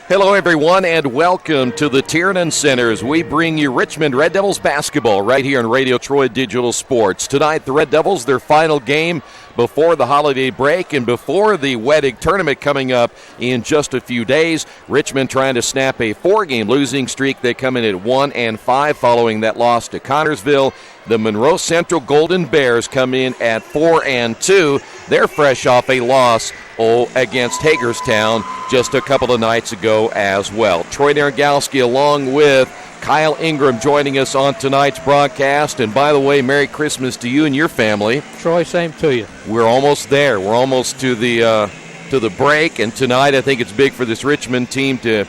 Hello, everyone, and welcome to the Tiernan Centers. We bring you Richmond Red Devils basketball right here on Radio Troy Digital Sports. Tonight, the Red Devils, their final game before the holiday break and before the wedding tournament coming up in just a few days. Richmond trying to snap a 4-game losing streak. They come in at 1-5 following that loss to Connorsville. The Monroe Central Golden Bears come in at 4-2. They're fresh off a loss against Hagerstown just a couple of nights ago as well. Troy Nargalski along with Kyle Ingram joining us on tonight's broadcast. And by the way, Merry Christmas to you and your family. Troy, same to you. We're almost there. We're almost to the break. And tonight I think it's big for this Richmond team to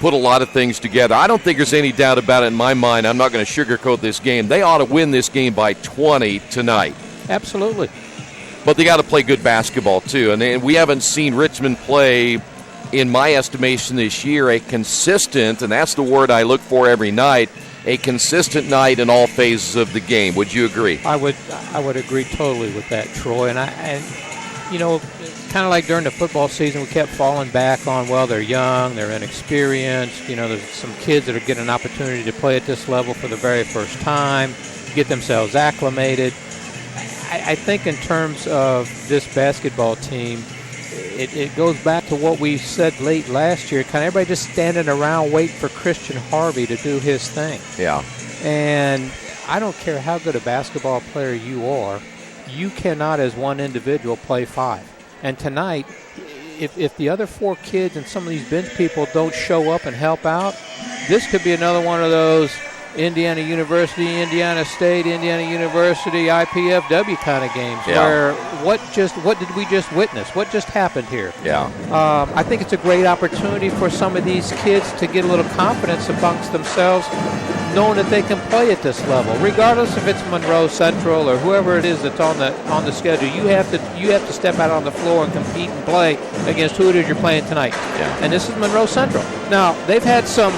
put a lot of things together. I don't think there's any doubt about it in my mind. I'm not going to sugarcoat this game. They ought to win this game by 20 tonight. Absolutely. But they got to play good basketball, too. And we haven't seen Richmond play, in my estimation this year, a consistent, and that's the word I look for every night, a consistent night in all phases of the game. Would you agree? I would agree totally with that, Troy. And you know, kind of like during the football season, we kept falling back on, well, they're young, they're inexperienced. You know, there's some kids that are getting an opportunity to play at this level for the very first time, get themselves acclimated. I think in terms of this basketball team, it goes back to what we said late last year. Kind of everybody just standing around waiting for Christian Harvey to do his thing. Yeah. And I don't care how good a basketball player you are, you cannot as one individual play five. And tonight, if the other four kids and some of these bench people don't show up and help out, this could be another one of those Indiana University, Indiana State, Indiana University, IPFW kind of games where what did we just witness? What just happened here? Yeah. I think it's a great opportunity for some of these kids to get a little confidence amongst themselves, knowing that they can play at this level, regardless if it's Monroe Central or whoever it is that's on the schedule. You have to step out on the floor and compete and play against who it is you're playing tonight. Yeah. And this is Monroe Central. Now they've had some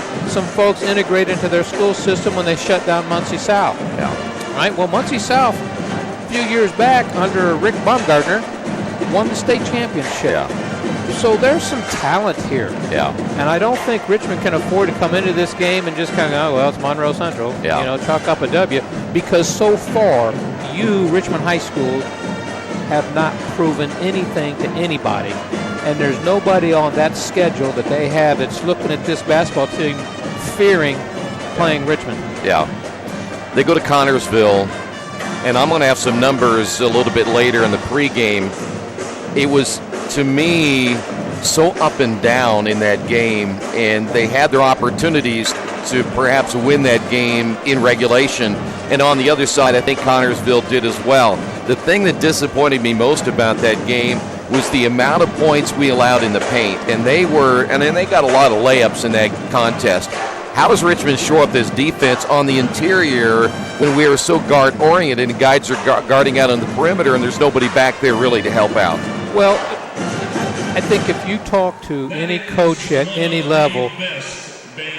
folks integrate into their school system when they shut down Muncie South. Yeah. Right. Well, Muncie South a few years back under Rick Baumgartner won the state championship. Yeah. So there's some talent here. Yeah. And I don't think Richmond can afford to come into this game and just kind of, oh, well, it's Monroe Central. Yeah. You know, chalk up a W. Because so far, Richmond High School, have not proven anything to anybody. And there's nobody on that schedule that they have that's looking at this basketball team fearing playing Richmond. Yeah. They go to Connorsville, and I'm going to have some numbers a little bit later in the pregame. It was, to me, so up and down in that game, and they had their opportunities to perhaps win that game in regulation. And on the other side, I think Connorsville did as well. The thing that disappointed me most about that game was the amount of points we allowed in the paint. And they got a lot of layups in that contest. How does Richmond shore up this defense on the interior when we are so guard-oriented and guys are guarding out on the perimeter and there's nobody back there really to help out? Well, I think if you talk to any coach at any level,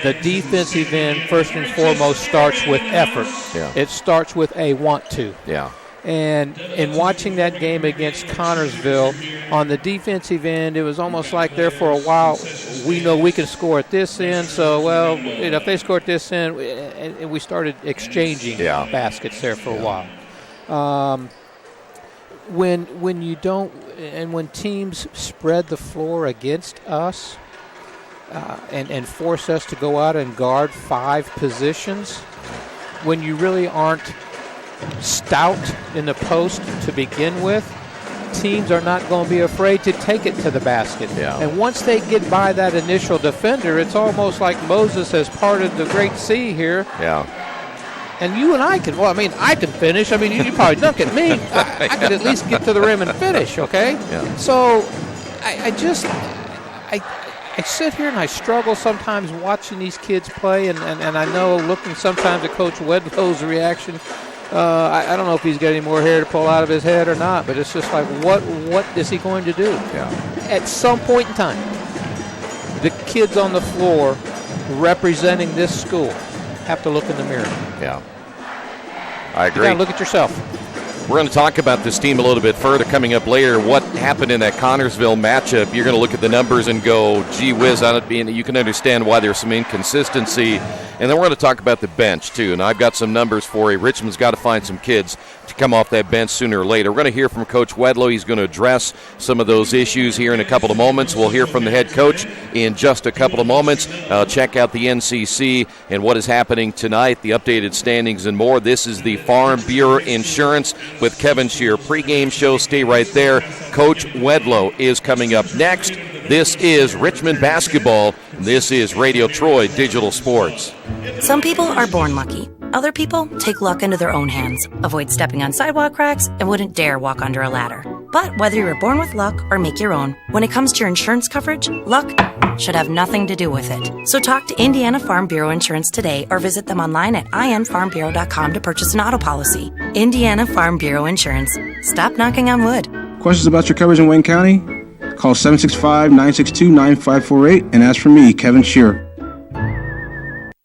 the defensive end, first and foremost, starts with effort. Yeah. It starts with a want to. Yeah. And in watching that game against Connorsville, on the defensive end, it was almost like there for a while, we know we can score at this end, so, well, if they score at this end, and we started exchanging baskets there for a while. When you don't, and when teams spread the floor against us and force us to go out and guard five positions, when you really aren't stout in the post to begin with, teams are not going to be afraid to take it to the basket. Yeah. And once they get by that initial defender, it's almost like Moses has parted the Great Sea here. Yeah. And you and I can, I can finish. You probably dunk at me. I could at least get to the rim and finish, okay? Yeah. So I sit here and I struggle sometimes watching these kids play, and I know looking sometimes at Coach Wedlow's reaction. I don't know if he's got any more hair to pull out of his head or not, but it's just like, what is he going to do? Yeah. At some point in time, the kids on the floor representing this school have to look in the mirror. Yeah. I agree. You got to look at yourself. We're going to talk about this team a little bit further coming up later. What happened in that Connorsville matchup? You're going to look at the numbers and go, gee whiz, on it being, you can understand why there's some inconsistency. And then we're going to talk about the bench, too. And I've got some numbers for you. Richmond's got to find some kids to come off that bench sooner or later. We're going to hear from Coach Wedlow. He's going to address some of those issues here in a couple of moments. We'll hear from the head coach in just a couple of moments. Check out the NCC and what is happening tonight, the updated standings and more. This is the Farm Bureau Insurance with Kevin Shear. Pre-game show, stay right there. Coach Wedlow is coming up next. This is Richmond basketball. This is Radio Troy Digital Sports. Some people are born lucky. Other people take luck into their own hands, avoid stepping on sidewalk cracks, and wouldn't dare walk under a ladder. But whether you're born with luck or make your own, when it comes to your insurance coverage, luck should have nothing to do with it. So talk to Indiana Farm Bureau Insurance today or visit them online at infarmbureau.com to purchase an auto policy. Indiana Farm Bureau Insurance. Stop knocking on wood. Questions about your coverage in Wayne County? Call 765-962-9548 and ask for me, Kevin Shear.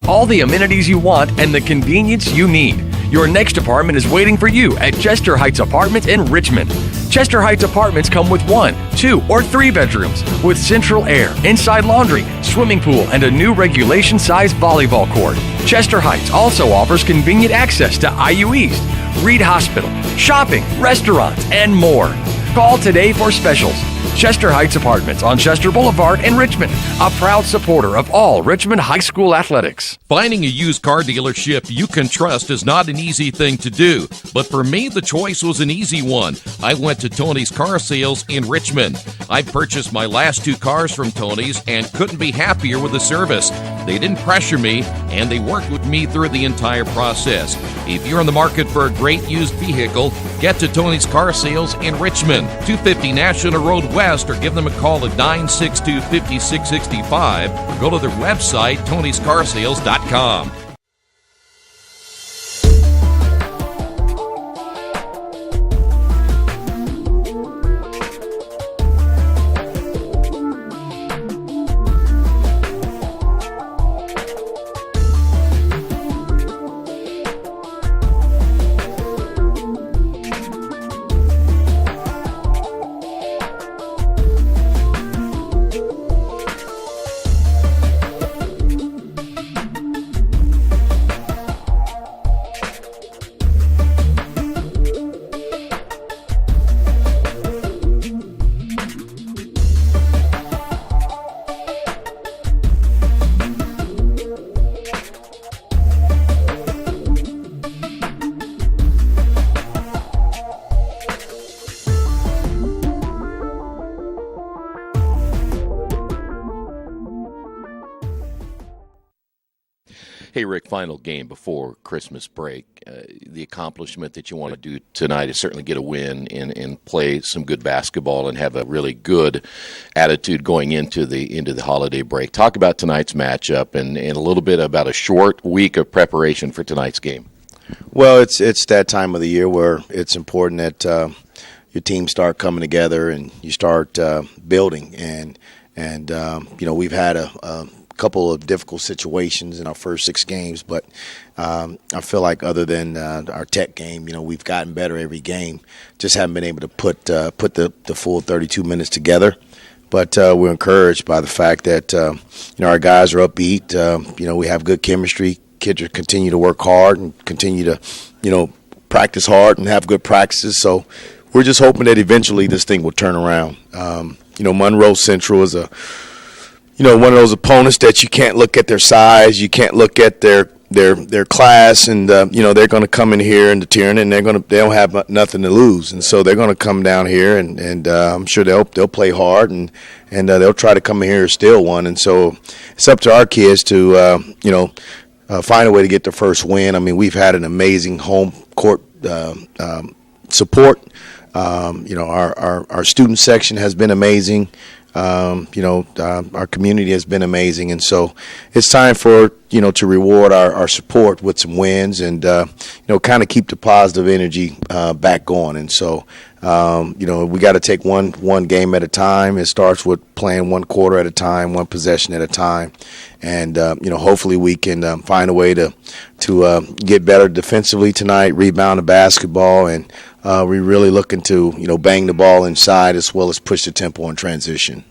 All the amenities you want and the convenience you need. Your next apartment is waiting for you at Chester Heights Apartments in Richmond. Chester Heights Apartments come with 1, 2, or 3 bedrooms with central air, inside laundry, swimming pool, and a new regulation-size volleyball court. Chester Heights also offers convenient access to IU East, Reed Hospital, shopping, restaurants, and more. Call today for specials. Chester Heights Apartments on Chester Boulevard in Richmond, a proud supporter of all Richmond High School athletics. Finding a used car dealership you can trust is not an easy thing to do, but for me, the choice was an easy one. I went to Tony's Car Sales in Richmond. I purchased my last 2 cars from Tony's and couldn't be happier with the service. They didn't pressure me, and they worked with me through the entire process. If you're in the market for a great used vehicle, get to Tony's Car Sales in Richmond, 250 National Road West, or give them a call at 962-5665 or go to their website, tonyscarsales.com. Hey, Rick, final game before Christmas break. The accomplishment that you want to do tonight is certainly get a win and play some good basketball and have a really good attitude going into the holiday break. Talk about tonight's matchup and a little bit about a short week of preparation for tonight's game. Well, it's that time of the year where it's important that your team start coming together and you start building. And we've had a couple of difficult situations in our first 6 games, but I feel like other than our Tech game, we've gotten better every game. Just haven't been able to put the full 32 minutes together. But we're encouraged by the fact that our guys are upbeat. We have good chemistry. Kids are continue to work hard and continue to practice hard and have good practices. So we're just hoping that eventually this thing will turn around. Monroe Central is one of those opponents that you can't look at their size, you can't look at their class, and they're going to come in here in the Tiernan and they don't have nothing to lose, and so they're going to come down here and I'm sure they'll play hard and they'll try to come in here and steal one, and so it's up to our kids to find a way to get the first win. I mean, we've had an amazing home court support. Our student section has been amazing. Our community has been amazing, and so it's time for to reward our support with some wins and kind of keep the positive energy back going. And so we got to take one game at a time. It starts with playing one quarter at a time, one possession at a time, and hopefully we can find a way to get better defensively tonight, rebound the basketball, and we're really looking to, bang the ball inside as well as push the tempo in transition.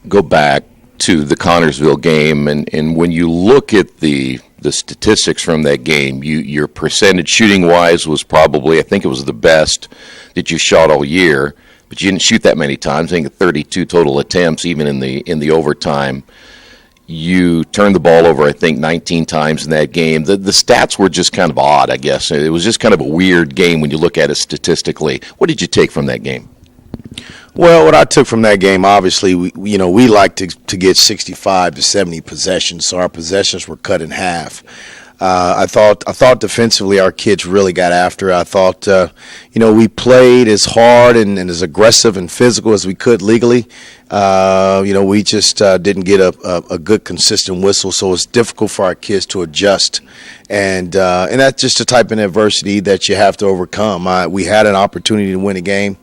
Go back to the Connorsville game, and when you look at the statistics from that game, your percentage shooting-wise was probably, I think it was the best that you shot all year, but you didn't shoot that many times. I think 32 total attempts, even in the overtime. You turned the ball over, I think, 19 times in that game. The stats were just kind of odd, I guess. It was just kind of a weird game when you look at it statistically. What did you take from that game? Well, what I took from that game, obviously, we like to get 65 to 70 possessions, so our possessions were cut in half. I thought defensively our kids really got after it. I thought, we played as hard and as aggressive and physical as we could legally. We just didn't get a good consistent whistle, so it's difficult for our kids to adjust. And that's just the type of adversity that you have to overcome. We had an opportunity to win a game.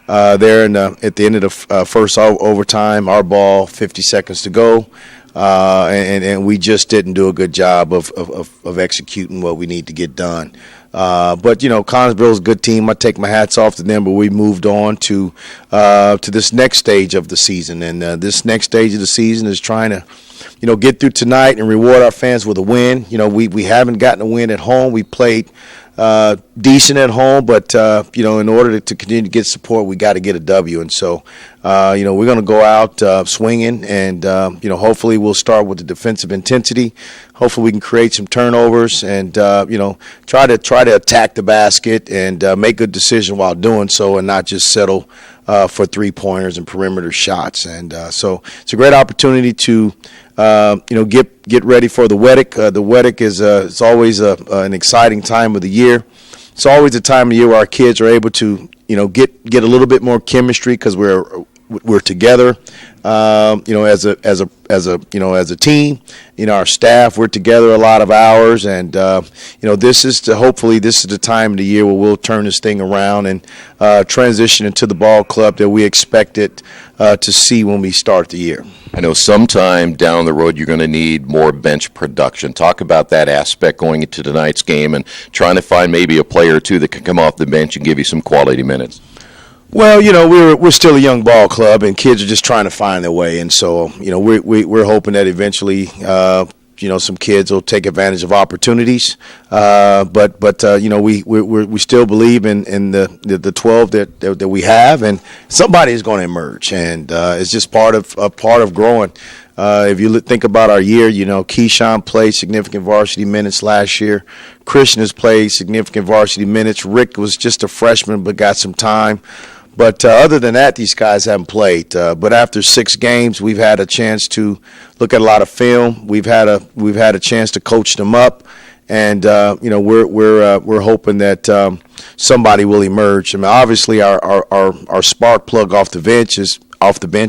At the end of the first overtime, our ball, 50 seconds to go, and we just didn't do a good job of executing what we need to get done. But Connorsville is a good team. I take my hats off to them, but we moved on to this next stage of the season, and this next stage of the season is trying to get through tonight and reward our fans with a win. We haven't gotten a win at home. We played decent at home, but in order to continue to get support, we got to get a W. And so, we're going to go out swinging, and hopefully we'll start with the defensive intensity. Hopefully we can create some turnovers, and try to attack the basket and make good decision while doing so, and not just settle for 3-pointers and perimeter shots. And so it's a great opportunity to get ready for the WEDC. The WEDC is it's always an exciting time of the year. It's always a time of the year where our kids are able to get a little bit more chemistry because we're together. As a team, our staff, we're together a lot of hours, and hopefully this is the time of the year where we'll turn this thing around and transition into the ball club that we expect it to see when we start the year. I know sometime down the road you're going to need more bench production. Talk about that aspect going into tonight's game and trying to find maybe a player or two that can come off the bench and give you some quality minutes. Well, we're still a young ball club, and kids are just trying to find their way. And so, we're hoping that eventually, some kids will take advantage of opportunities. But we still believe in the 12 that we have, and somebody is going to emerge, and it's just part of growing. If you think about our year, Keyshawn played significant varsity minutes last year. Christian has played significant varsity minutes. Rick was just a freshman but got some time. But other than that, these guys haven't played. But after 6 games, we've had a chance to look at a lot of film. We've had a chance to coach them up, and we're hoping that somebody will emerge. I mean, obviously our spark plug off the bench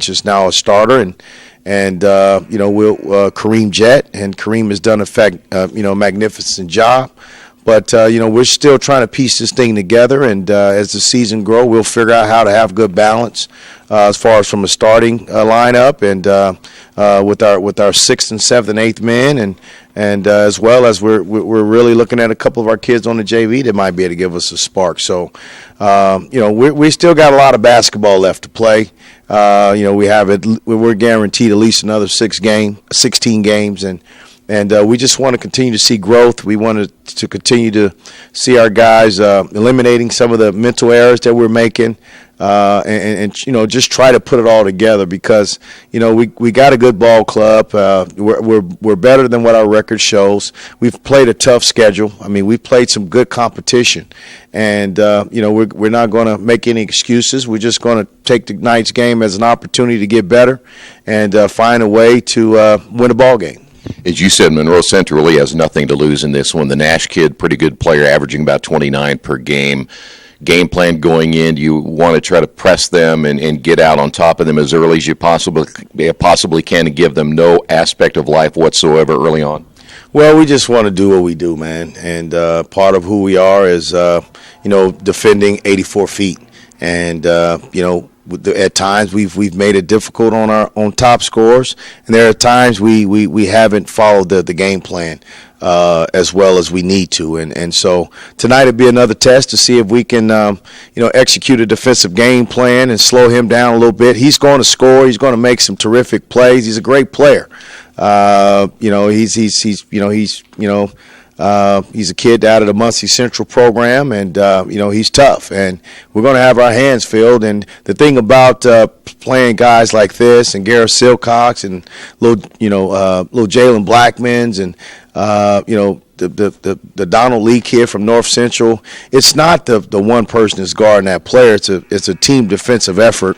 is now a starter, and Kareem Jett, and Kareem has done a magnificent job. But, we're still trying to piece this thing together, and as the season grows, we'll figure out how to have good balance as far as from a starting lineup, and with our 6th and 7th and 8th men, and as well as we're really looking at a couple of our kids on the JV that might be able to give us a spark. So, we still got a lot of basketball left to play. We're guaranteed at least another 16 games, and we just want to continue to see growth. We want to continue to see our guys eliminating some of the mental errors that we're making, and just try to put it all together, because we got a good ball club. We're better than what our record shows. We've played a tough schedule. I mean, we've played some good competition, and we're not going to make any excuses. We're just going to take tonight's game as an opportunity to get better and find a way to win a ball game. As you said, Monroe Central really has nothing to lose in this one. The Nash kid, pretty good player, averaging about 29 per game. Game plan going in, you want to try to press them and get out on top of them as early as you possibly can, and give them no aspect of life whatsoever early on. Well, we just want to do what we do, man. And part of who we are is, defending 84 feet. And, at times we've made it difficult on our top scorers, and there are times we haven't followed the game plan. as well as we need to. And so tonight will be another test to see if we can, execute a defensive game plan and slow him down a little bit. He's going to score. He's going to make some terrific plays. He's a great player. He's a kid out of the Muncie Central program, and he's tough, and we're going to have our hands filled. And the thing about playing guys like this, and Garrett Silcox, and little Jalen Blackmans, and the Donald Lee kid from North Central, it's not the one person that's guarding that player. It's a team defensive effort,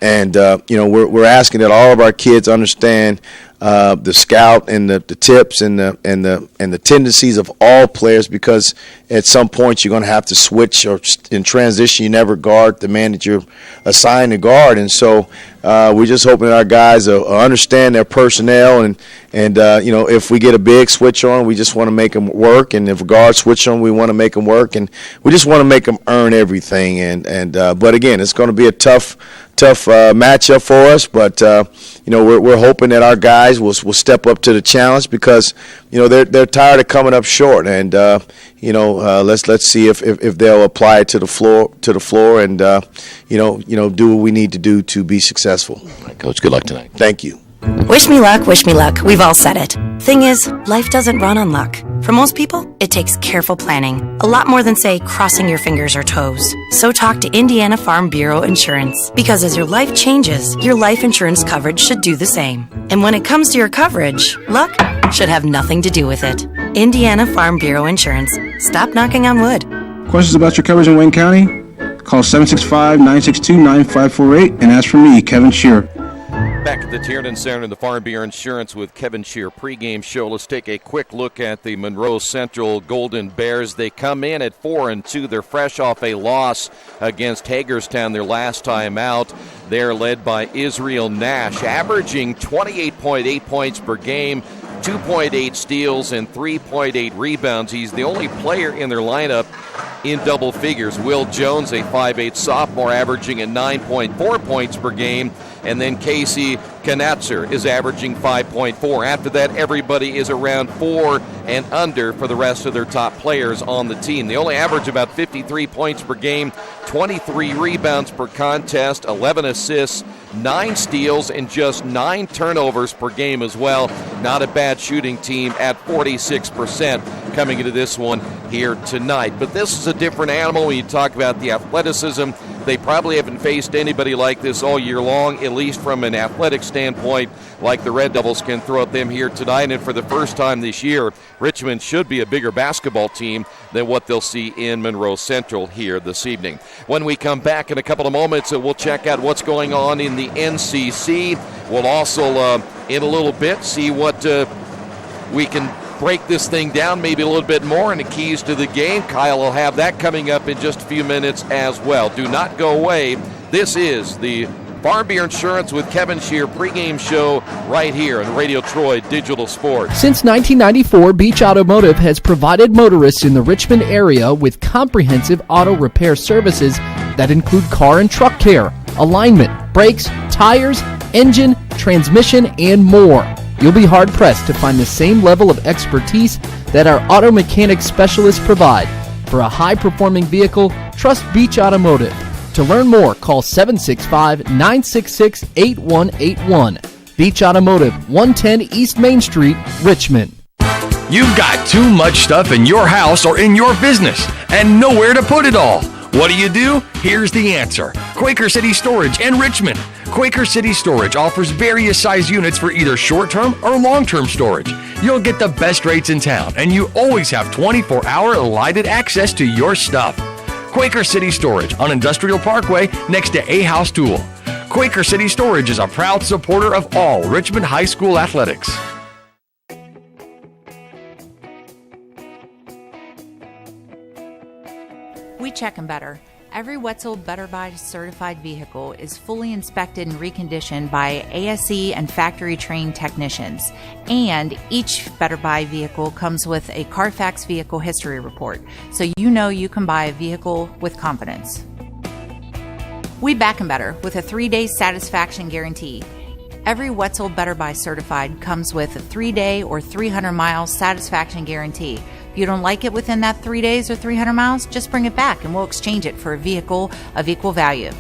and we're asking that all of our kids understand the scout and the tips and the tendencies of all players, because at some point you're going to have to switch, or in transition you never guard the man that you're assigned to guard. And so we're just hoping that our guys understand their personnel, and if we get a big switch on, we just want to make them work, and if a guard switch on, we want to make them work, and we just want to make them earn everything. But again, it's going to be a tough matchup for us, but we're hoping that our guys will step up to the challenge, because they're tired of coming up short, and let's see if they'll apply it to the floor and do what we need to do to be successful. All right, Coach, good luck tonight. Thank you. Wish me luck, wish me luck. We've all said it. Thing is, life doesn't run on luck. For most people, it takes careful planning. A lot more than, say, crossing your fingers or toes. So talk to Indiana Farm Bureau Insurance. Because as your life changes, your life insurance coverage should do the same. And when it comes to your coverage, luck should have nothing to do with it. Indiana Farm Bureau Insurance. Stop knocking on wood. Questions about your coverage in Wayne County? Call 765-962-9548 and ask for me, Kevin Shearer. Back at the Tiernan Center in the Farm Bureau Insurance with Kevin Shearer pregame show. Let's take a quick look at the Monroe Central Golden Bears. They come in at 4-2. They're fresh off a loss against Hagerstown their last time out. They're led by Israel Nash, averaging 28.8 points per game, 2.8 steals, and 3.8 rebounds. He's the only player in their lineup in double figures. Will Jones, a 5'8 sophomore, averaging at 9.4 points per game. And then Casey Knatzer is averaging 5.4. After that, everybody is around 4 and under for the rest of their top players on the team. They only average about 53 points per game, 23 rebounds per contest, 11 assists, 9 steals, and just 9 turnovers per game as well. Not a bad shooting team at 46% coming into this one here tonight. But this is a different animal when you talk about the athleticism. They probably haven't faced anybody like this all year long, at least from an athletic standpoint, like the Red Devils can throw at them here tonight. And for the first time this year, Richmond should be a bigger basketball team than what they'll see in Monroe Central here this evening. When we come back in a couple of moments, we'll check out what's going on in the NCC. We'll also, in a little bit, see what we can break this thing down maybe a little bit more, and the keys to the game. Kyle will have that coming up in just a few minutes as well. Do not go away. This is the Farm Bureau Insurance with Kevin Shearer pregame show right here on Radio Troy Digital Sports. Since 1994, Beach Automotive has provided motorists in the Richmond area with comprehensive auto repair services that include car and truck care, alignment, brakes, tires, engine, transmission, and more. You'll be hard-pressed to find the same level of expertise that our auto mechanic specialists provide. For a high-performing vehicle, trust Beach Automotive. To learn more, call 765-966-8181. Beach Automotive, 110 East Main Street, Richmond. You've got too much stuff in your house or in your business and nowhere to put it all. What do? Here's the answer. Quaker City Storage in Richmond. Quaker City Storage offers various size units for either short-term or long-term storage. You'll get the best rates in town, and you always have 24-hour lighted access to your stuff. Quaker City Storage on Industrial Parkway next to A House Tool. Quaker City Storage is a proud supporter of all Richmond High School athletics. We check them better. Every Wetzel Better Buy certified vehicle is fully inspected and reconditioned by ASE and factory trained technicians. And each Better Buy vehicle comes with a Carfax vehicle history report, so you know you can buy a vehicle with confidence. We back 'em better with a 3-day satisfaction guarantee. Every Wetzel Better Buy certified comes with a 3-day or 300-mile satisfaction guarantee. If you don't like it within that 3 days or 300 miles, just bring it back and we'll exchange it for a vehicle of equal value.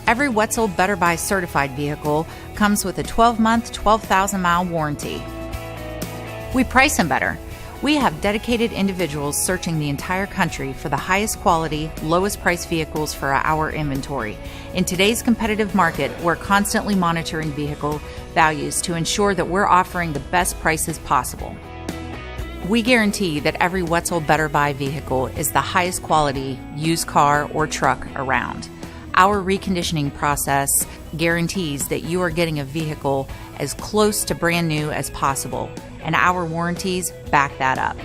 Every Wetzel Better Buy certified vehicle comes with a 12-month, 12,000-mile warranty. We price them better. We have dedicated individuals searching the entire country for the highest quality, lowest price vehicles for our inventory. In today's competitive market, we're constantly monitoring vehicle values to ensure that we're offering the best prices possible. We guarantee that every Wetzel Better Buy vehicle is the highest quality used car or truck around. Our reconditioning process guarantees that you are getting a vehicle as close to brand new as possible, and our warranties back that up.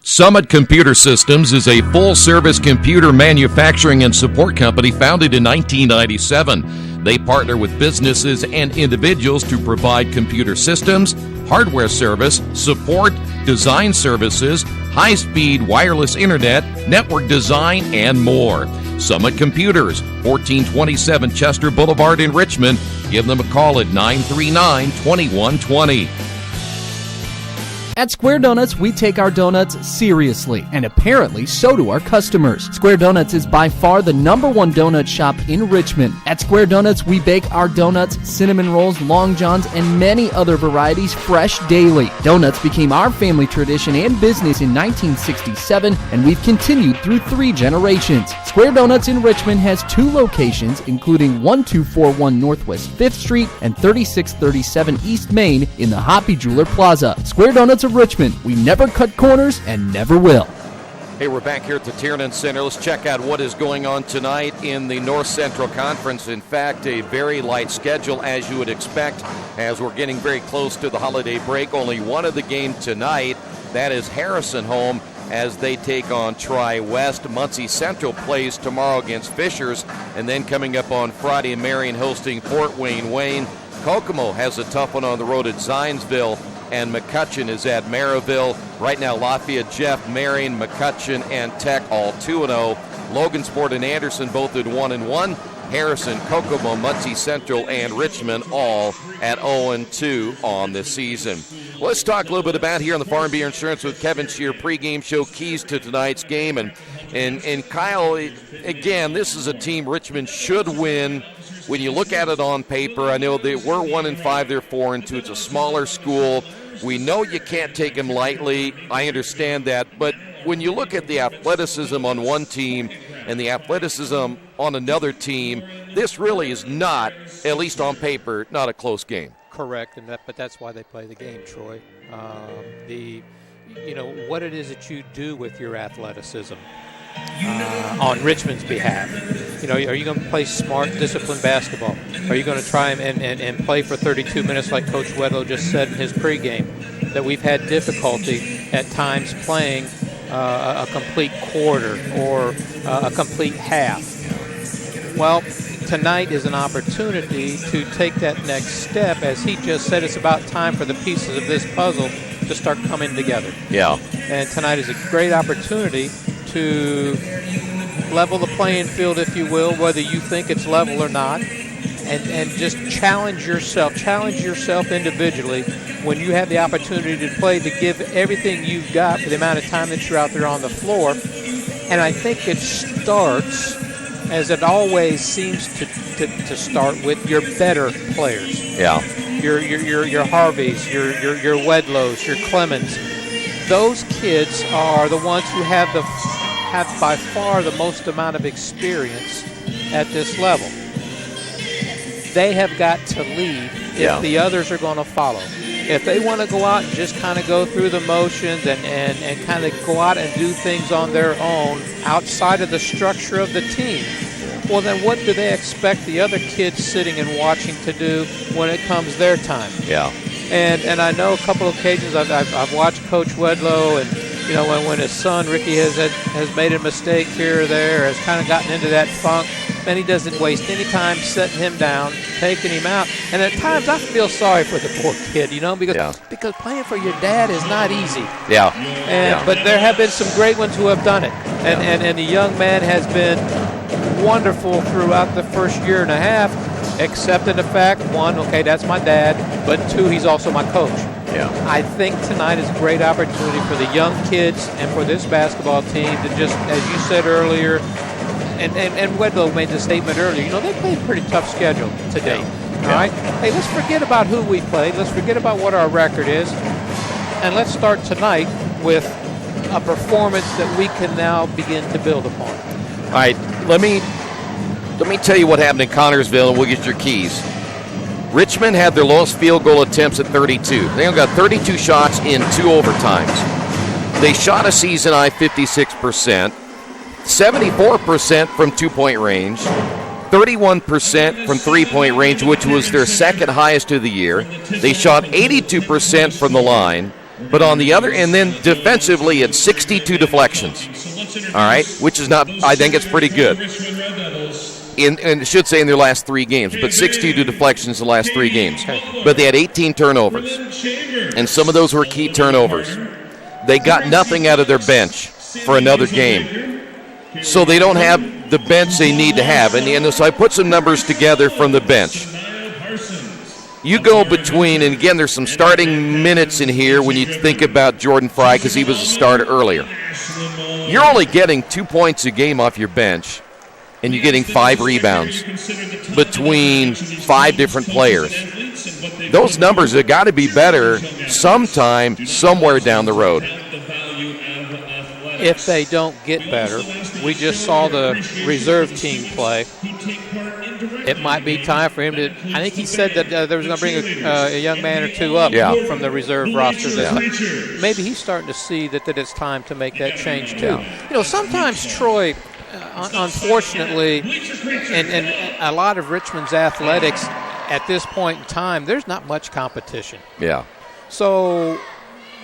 Summit Computer Systems is a full-service computer manufacturing and support company founded in 1997. They partner with businesses and individuals to provide computer systems, hardware service, support, design services, high-speed wireless internet, network design, and more. Summit Computers, 1427 Chester Boulevard in Richmond. Give them a call at 939-2120. At Square Donuts, we take our donuts seriously, and apparently so do our customers. Square Donuts is by far the #1 donut shop in Richmond. At Square Donuts, we bake our donuts, cinnamon rolls, long johns, and many other varieties fresh daily. Donuts became our family tradition and business in 1967, and we've continued through 3 generations. Square Donuts in Richmond has 2 locations, including 1241 Northwest 5th Street and 3637 East Main in the Hoppy Jeweler Plaza. Square Donuts of Richmond. We never cut corners and never will. Hey, we're back here at the Tiernan Center. Let's check out what is going on tonight in the North Central Conference. In fact, a very light schedule, as you would expect, as we're getting very close to the holiday break. Only one of the games tonight. That is Harrison home as they take on Tri-West. Muncie Central plays tomorrow against Fishers. And then coming up on Friday, Marion hosting Fort Wayne. Kokomo has a tough one on the road at Zionsville. And McCutcheon is at Maryville. Right now, Lafayette, Jeff, Marion, McCutcheon, and Tech all 2-0. Logansport and Anderson both at 1-1. Harrison, Kokomo, Muncie Central, and Richmond all at 0-2 on the season. Let's talk a little bit about here on the Farm Beer Insurance with Kevin Shear pregame show, keys to tonight's game. And Kyle, again, this is a team Richmond should win. When you look at it on paper, I know they were 1-5, they're 4-2. It's a smaller school. We know you can't take them lightly. I understand that. But when you look at the athleticism on one team and the athleticism on another team, this really is not, at least on paper, not a close game. Correct, but that's why they play the game, Troy. What it is that you do with your athleticism on Richmond's behalf. Are you going to play smart, disciplined basketball? Are you going to try and play for 32 minutes like Coach Wedlow just said in his pregame, that we've had difficulty at times playing a complete quarter or a complete half? Well, tonight is an opportunity to take that next step. As he just said, it's about time for the pieces of this puzzle to start coming together. Yeah. And tonight is a great opportunity to level the playing field, if you will, whether you think it's level or not, and just challenge yourself individually when you have the opportunity to play, to give everything you've got for the amount of time that you're out there on the floor. And I think it starts, as it always seems to start, with your better players. Yeah. Your Harveys, your Wedlows, your Clemens. Those kids are the ones who have by far the most amount of experience at this level. They have got to lead if the others are going to follow. If they want to go out and just kind of go through the motions and kind of go out and do things on their own outside of the structure of the team, well, then what do they expect the other kids sitting and watching to do when it comes their time? Yeah. And I know a couple of occasions I've watched Coach Wedlow, and when his son Ricky has made a mistake here or there, has kind of gotten into that funk, and he doesn't waste any time setting him down, taking him out. And at times I feel sorry for the poor kid, because playing for your dad is not easy. But there have been some great ones who have done it. And the young man has been wonderful throughout the first year and a half, except in the fact, one, okay, that's my dad, but two, he's also my coach. I think tonight is a great opportunity for the young kids and for this basketball team to just, as you said earlier, and Wedlow made the statement earlier, they played a pretty tough schedule today. All right? Hey, let's forget about who we played. Let's forget about what our record is. And let's start tonight with a performance that we can now begin to build upon. All right, let me tell you what happened in Connorsville, and we'll get your keys. Richmond had their lowest field goal attempts at 32. They only got 32 shots in 2 overtimes. They shot a season-high 56%, 74% from two-point range, 31% from three-point range, which was their second highest of the year. They shot 82% from the line, but on the other, and then defensively at 62 deflections. All right, which is not, I think it's pretty good. And I should say in their last 3 games, but 62 deflections in the last 3 games. But they had 18 turnovers, and some of those were key turnovers. They got nothing out of their bench for another game. So they don't have the bench they need to have. And so I put some numbers together from the bench. You go between, and again, there's some starting minutes in here when you think about Jordan Fry because he was a starter earlier. You're only getting 2 points a game off your bench, and you're getting 5 rebounds between 5 different players. Those numbers have got to be better sometime, somewhere down the road. If they don't get better, we just saw the reserve team play. It might be time for him to, I think he said that there was going to bring a young man or 2 up from the reserve roster. Maybe he's starting to see that it's time to make that change too. Sometimes Troy, unfortunately, and a lot of Richmond's athletics at this point in time, there's not much competition. So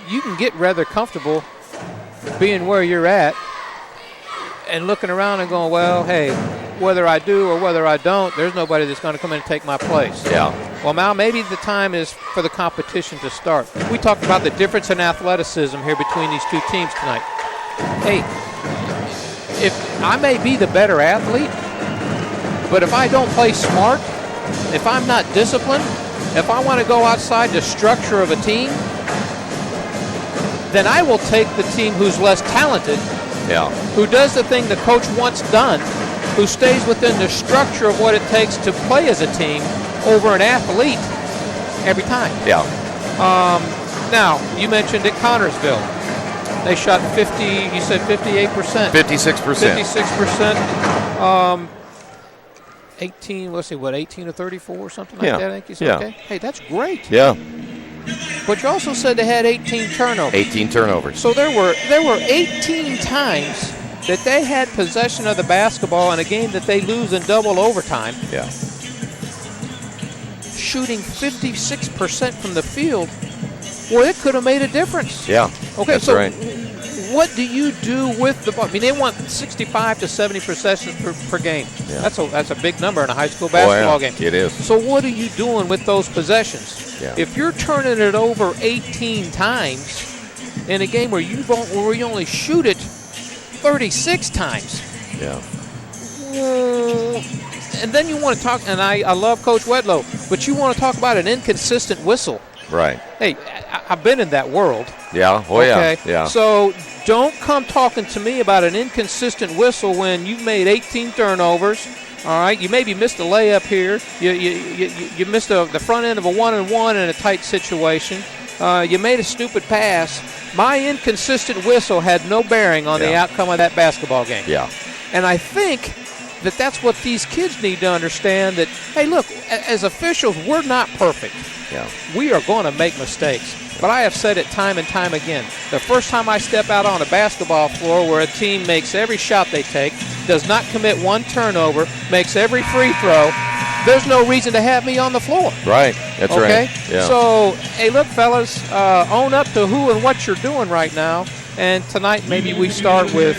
you can get rather comfortable being where you're at and looking around and going, well, hey, whether I do or whether I don't, there's nobody that's going to come in and take my place. Well, now maybe the time is for the competition to start. We talked about the difference in athleticism here between these 2 teams tonight. Hey, if I may be the better athlete, but if I don't play smart, if I'm not disciplined, if I want to go outside the structure of a team, then I will take the team who's less talented, who does the thing the coach wants done, who stays within the structure of what it takes to play as a team over an athlete every time. Now, you mentioned at Connorsville. They shot 50, you said 58%? 56%. 56%. 18 to 34 or something like that, I think you said. Okay. Hey, that's great. But you also said they had 18 turnovers. 18 turnovers. So there were 18 times that they had possession of the basketball in a game that they lose in double overtime. Shooting 56% from the field. Well, it could have made a difference. Okay, that's so right. What do you do with the ball? I mean, they want 65 to 70 possessions per game. That's a big number in a high school basketball game. It is. So what are you doing with those possessions? If you're turning it over 18 times in a game where you only shoot it 36 times. And then you want to talk, and I love Coach Wedlow, but you want to talk about an inconsistent whistle. Right. Hey, I've been in that world. Yeah. So don't come talking to me about an inconsistent whistle when you've made 18 turnovers. All right, you maybe missed a layup here. You missed the front end of a 1-and-1 in a tight situation. You made a stupid pass. My inconsistent whistle had no bearing on the outcome of that basketball game. And I think that's what these kids need to understand, that, hey, look, as officials, we're not perfect. We are going to make mistakes. But I have said it time and time again. The first time I step out on a basketball floor where a team makes every shot they take, does not commit one turnover, makes every free throw, there's no reason to have me on the floor. Right. That's right. So, hey, look, fellas, own up to who and what you're doing right now. And tonight maybe we start with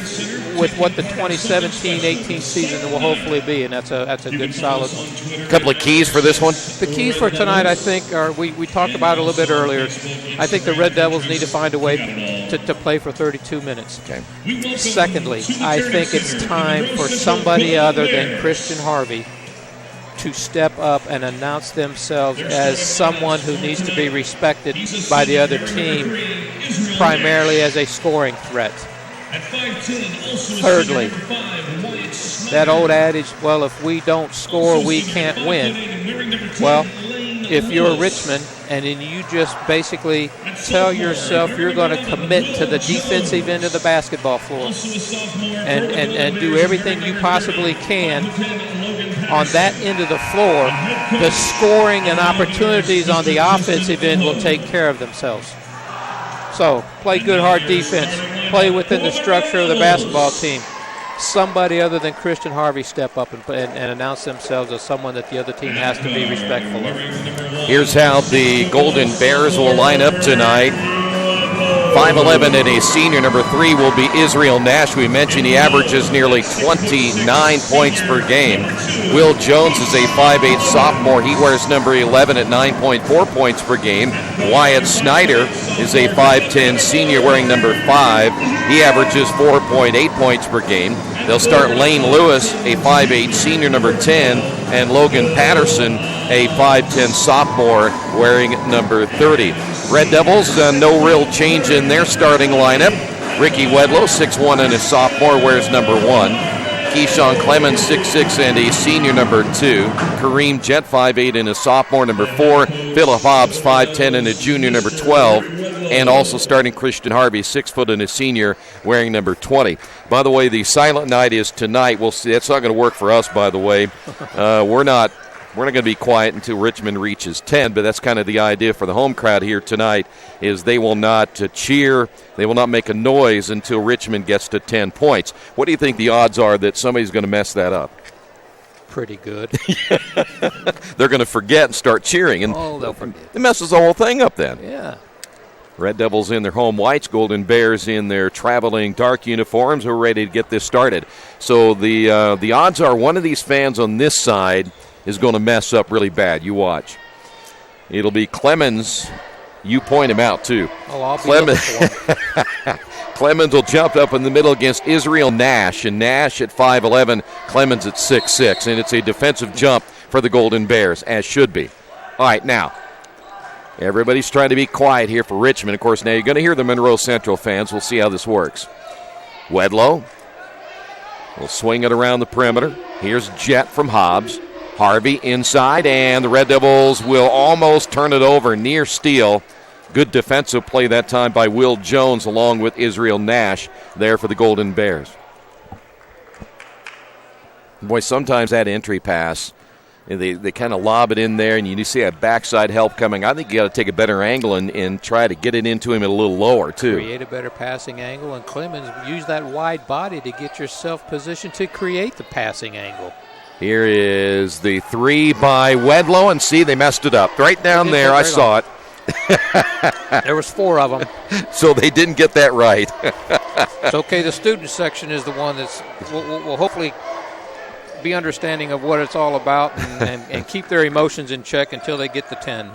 with what the 2017-18 season will hopefully be, and that's a good solid one. A couple of keys for this one? The keys for tonight, I think, are we talked about it a little bit earlier. I think the Red Devils need to find a way to play for 32 minutes. Okay. Secondly, I think it's time for somebody other than Christian Harvey to step up and announce themselves as someone who needs to be respected by the other team, primarily as a scoring threat. Thirdly, that old adage, well, if we don't score, we can't win. Well, if you're Richmond and then you just basically tell yourself you're going to commit to the defensive end of the basketball floor and do everything you possibly can on that end of the floor, the scoring and opportunities on the offensive end will take care of themselves. So play good, hard defense. Play within the structure of the basketball team. Somebody other than Christian Harvey step up and announce themselves as someone that the other team has to be respectful of. Here's how the Golden Bears will line up tonight. 5'11" and a senior. Number 3 will be Israel Nash. We mentioned he averages nearly 29 points per game. Will Jones is a 5'8" sophomore. He wears number 11 at 9.4 points per game. Wyatt Snyder is a 5'10" senior wearing number 5. He averages 4.8 points per game. They'll start Lane Lewis, a 5'8" senior, number 10, and Logan Patterson, a 5'10" sophomore, wearing number 30. Red Devils, no real change in their starting lineup. Ricky Wedlow, 6'1" and a sophomore, wears number 1. Keyshawn Clemens, 6'6" and a senior, number 2. Kareem Jett, 5'8" and a sophomore, number 4. Philip Hobbs, 5'10" and a junior, number 12. And also starting Christian Harvey, 6 foot and a senior, wearing number 20. By the way, the silent night is tonight. We'll see. That's not going to work for us, by the way. We're not going to be quiet until Richmond reaches 10, but that's kind of the idea for the home crowd here tonight, is they will not cheer, they will not make a noise until Richmond gets to 10 points. What do you think the odds are that somebody's going to mess that up? Pretty good. They're going to forget and start cheering, and they'll forget. It messes the whole thing up then. Yeah. Red Devils in their home whites, Golden Bears in their traveling dark uniforms. We're ready to get this started. So the odds are one of these fans on this side is going to mess up really bad. You watch. It'll be Clemens. You point him out, too. Oh, I'll be looking for him. Clemens will jump up in the middle against Israel Nash, and Nash at 5'11", Clemens at 6'6", and it's a defensive jump for the Golden Bears, as should be. All right, now, everybody's trying to be quiet here for Richmond. Of course, now you're going to hear the Monroe Central fans. We'll see how this works. Wedlow will swing it around the perimeter. Here's Jett from Hobbs. Harvey inside, and the Red Devils will almost turn it over near steal. Good defensive play that time by Will Jones along with Israel Nash there for the Golden Bears. Boy, sometimes that entry pass, they kind of lob it in there, and you see a backside help coming. I think you got to take a better angle and try to get it into him a little lower, too. Create a better passing angle, and Clemens use that wide body to get yourself positioned to create the passing angle. Here is the 3 by Wedlow, and see, they messed it up. Right down there, I saw it. There was 4 of them. So they didn't get that right. It's okay. The student section is the one that's will hopefully be understanding of what it's all about and keep their emotions in check until they get the 10.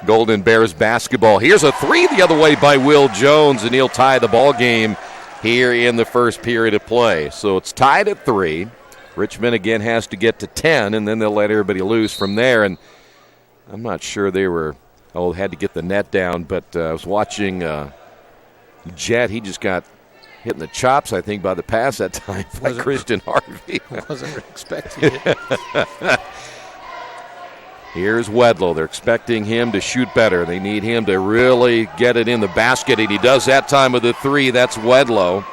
Golden Bears basketball. Here's a 3 the other way by Will Jones, and he'll tie the ball game here in the first period of play. So it's tied at 3. Richmond again has to get to 10, and then they'll let everybody loose from there. And I'm not sure they had to get the net down, but I was watching Jett. He just got hit in the chops, I think, by the pass that time by Christian Harvey. Wasn't expecting it. Here's Wedlow. They're expecting him to shoot better. They need him to really get it in the basket, and he does that time with the 3. That's Wedlow.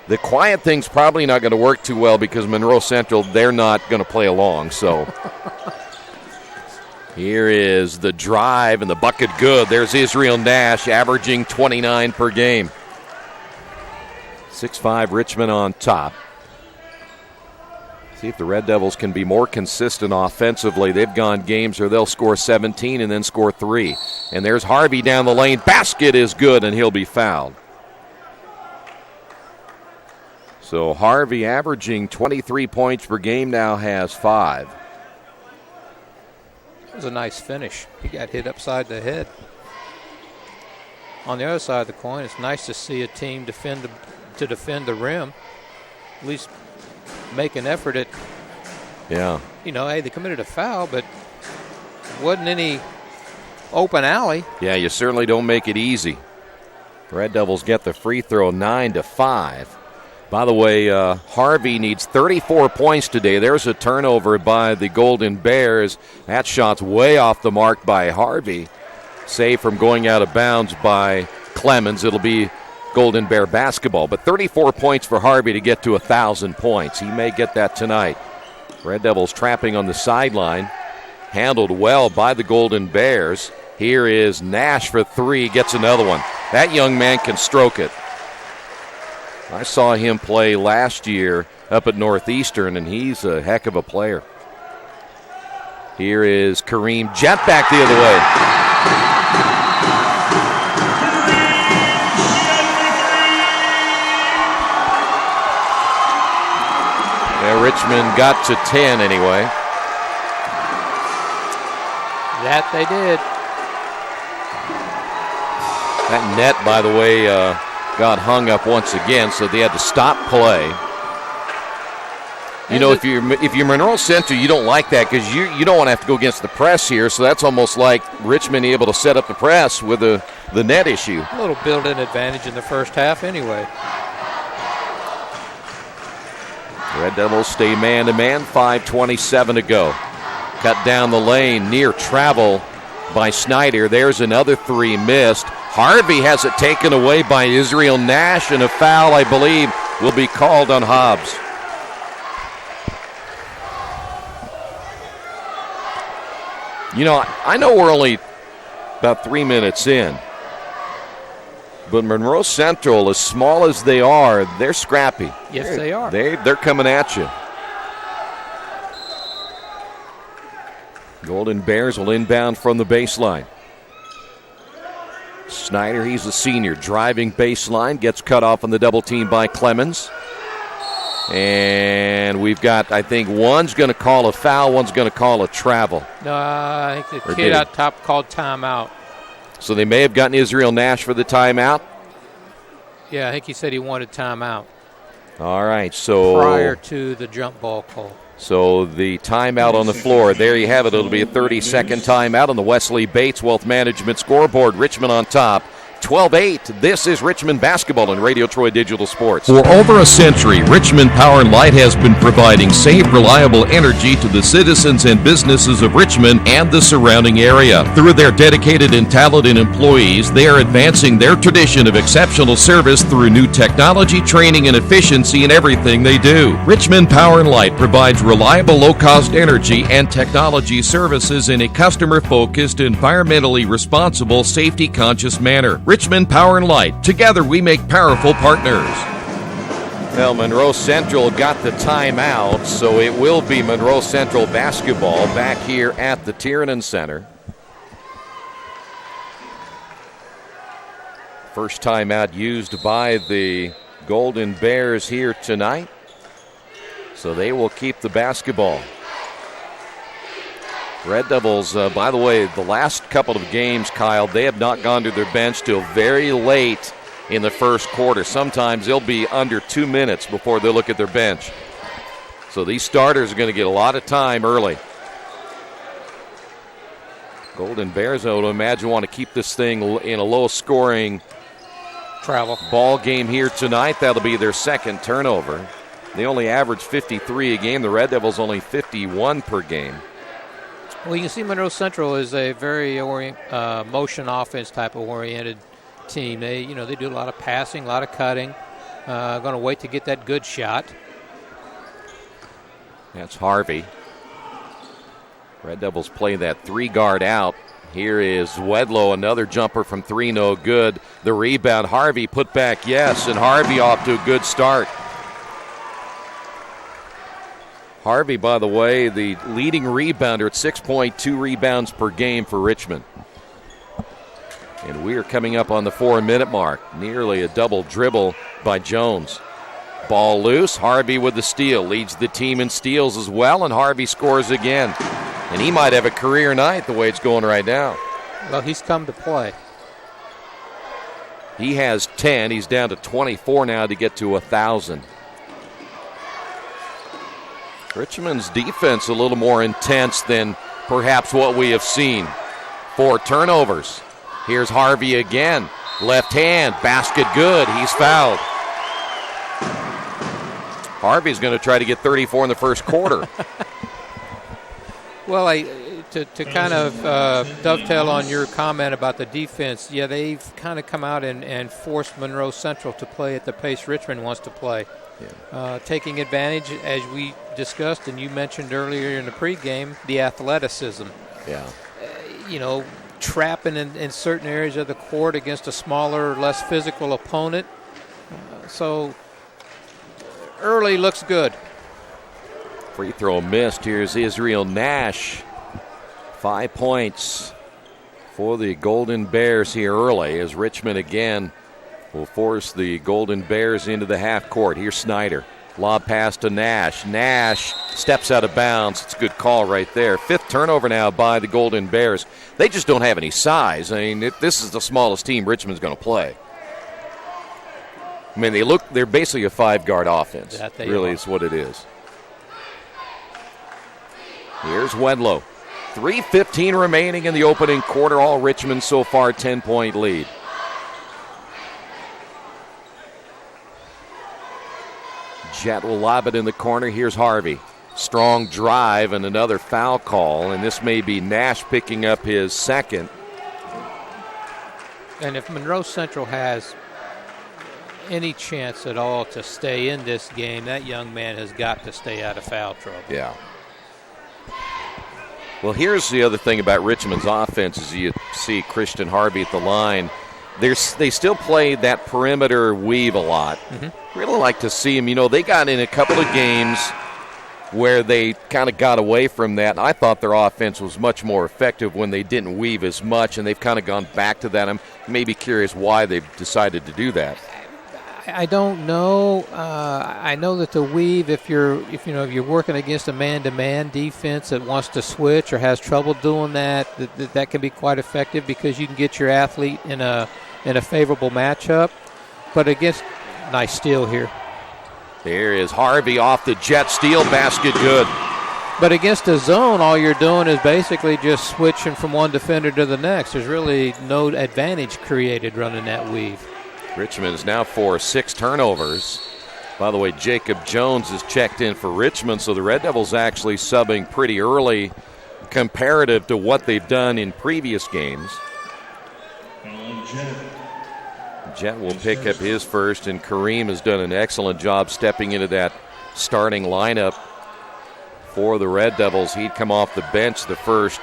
The quiet thing's probably not going to work too well because Monroe Central, they're not going to play along. So here is the drive and the bucket good. There's Israel Nash averaging 29 per game. 6-5 Richmond on top. See if the Red Devils can be more consistent offensively. They've gone games where they'll score 17 and then score 3. And there's Harvey down the lane. Basket is good, and he'll be fouled. So Harvey, averaging 23 points per game, now has 5. It was a nice finish. He got hit upside the head. On the other side of the coin, it's nice to see a team defend the rim, at least make an effort at. Yeah. Hey, they committed a foul, but wasn't any open alley. Yeah, you certainly don't make it easy. Red Devils get the free throw 9-5. By the way, Harvey needs 34 points today. There's a turnover by the Golden Bears. That shot's way off the mark by Harvey. Saved from going out of bounds by Clemens. It'll be Golden Bear basketball. But 34 points for Harvey to get to 1,000 points. He may get that tonight. Red Devils trapping on the sideline. Handled well by the Golden Bears. Here is Nash for 3. Gets another one. That young man can stroke it. I saw him play last year up at Northeastern, and he's a heck of a player. Here is Kareem. Jet back the other way. Yeah, Richmond got to 10 anyway. That they did. That net, by the way, got hung up once again, so they had to stop play. If you're Monroe Central, you don't like that because you don't want to have to go against the press here. So that's almost like Richmond able to set up the press with the net issue. A little built-in advantage in the first half, anyway. Red Devils stay man-to-man. 5:27 to go. Cut down the lane, near travel by Snyder. There's another 3 missed. Harvey has it taken away by Israel Nash, and a foul, I believe, will be called on Hobbs. I know we're only about 3 minutes in, but Monroe Central, as small as they are, they're scrappy. Yes, they are. They're coming at you. Golden Bears will inbound from the baseline. Snyder, he's a senior, driving baseline, gets cut off on the double team by Clemens. And we've got, I think, one's going to call a foul, one's going to call a travel. No, I think the kid out top called timeout. So they may have gotten Israel Nash for the timeout? Yeah, I think he said he wanted timeout. All right, so prior to the jump ball call. So the timeout on the floor. There you have it. It'll be a 30-second timeout on the Wesley Bates Wealth Management scoreboard. Richmond on top. 12-8. This is Richmond basketball on Radio Troy Digital Sports. For over a century, Richmond Power and Light has been providing safe, reliable energy to the citizens and businesses of Richmond and the surrounding area. Through their dedicated and talented employees, they are advancing their tradition of exceptional service through new technology, training, and efficiency in everything they do. Richmond Power and Light provides reliable, low-cost energy and technology services in a customer-focused, environmentally responsible, safety-conscious manner. Richmond Power and Light. Together we make powerful partners. Well, Monroe Central got the timeout, so it will be Monroe Central basketball back here at the Tiernan Center. First timeout used by the Golden Bears here tonight, so they will keep the basketball. Red Devils, by the way, the last couple of games, Kyle, they have not gone to their bench till very late in the first quarter. Sometimes they'll be under 2 minutes before they look at their bench. So these starters are going to get a lot of time early. Golden Bears, I would imagine, want to keep this thing in a low-scoring ball game here tonight. That'll be their second turnover. They only average 53 a game. The Red Devils only 51 per game. Well, you can see Monroe Central is a very motion offense type of oriented team. They do a lot of passing, a lot of cutting. Going to wait to get that good shot. That's Harvey. Red Devils play that 3-guard out. Here is Wedlow, another jumper from 3, no good. The rebound, Harvey put back, yes, and Harvey off to a good start. Harvey, by the way, the leading rebounder at 6.2 rebounds per game for Richmond. And we are coming up on the 4-minute mark. Nearly a double dribble by Jones. Ball loose. Harvey with the steal. Leads the team in steals as well, and Harvey scores again. And he might have a career night the way it's going right now. Well, he's come to play. He has 10. He's down to 24 now to get to 1,000. Richmond's defense a little more intense than perhaps what we have seen. 4 turnovers. Here's Harvey again. Left hand, basket good. He's fouled. Harvey's going to try to get 34 in the first quarter. Well, to kind of dovetail on your comment about the defense, yeah, they've kind of come out and forced Monroe Central to play at the pace Richmond wants to play. Yeah. Taking advantage, as we discussed and you mentioned earlier in the pregame, the athleticism. Yeah. Trapping in certain areas of the court against a smaller, less physical opponent. So early looks good. Free throw missed. Here's Israel Nash. 5 points for the Golden Bears here early as Richmond again will force the Golden Bears into the half court. Here's Snyder. Lob pass to Nash. Nash steps out of bounds. It's a good call right there. 5th turnover now by the Golden Bears. They just don't have any size. I mean, this is the smallest team Richmond's going to play. I mean, they're basically a 5-guard offense. That they really are. is what it is. Here's Wedlow. 3:15 remaining in the opening quarter. All Richmond so far 10-point lead. Jet will lob it in the corner. Here's Harvey. Strong drive and another foul call, and this may be Nash picking up his second. And if Monroe Central has any chance at all to stay in this game, that young man has got to stay out of foul trouble. Yeah. Well, here's the other thing about Richmond's offense is you see Christian Harvey at the line. They still play that perimeter weave a lot. Mm-hmm. Really like to see them. They got in a couple of games where they kind of got away from that. I thought their offense was much more effective when they didn't weave as much, and they've kind of gone back to that. I'm maybe curious why they've decided to do that. I don't know. I know that the weave, if you're working against a man-to-man defense that wants to switch or has trouble doing that can be quite effective because you can get your athlete in a favorable matchup. But against, nice steal here. There is Harvey off the Jet steal, basket good. But against a zone, all you're doing is basically just switching from one defender to the next. There's really no advantage created running that weave. Richmond is now for 6 turnovers. By the way, Jacob Jones is checked in for Richmond, so the Red Devils actually subbing pretty early comparative to what they've done in previous games. Jet will pick up his first, and Kareem has done an excellent job stepping into that starting lineup for the Red Devils. He'd come off the bench the first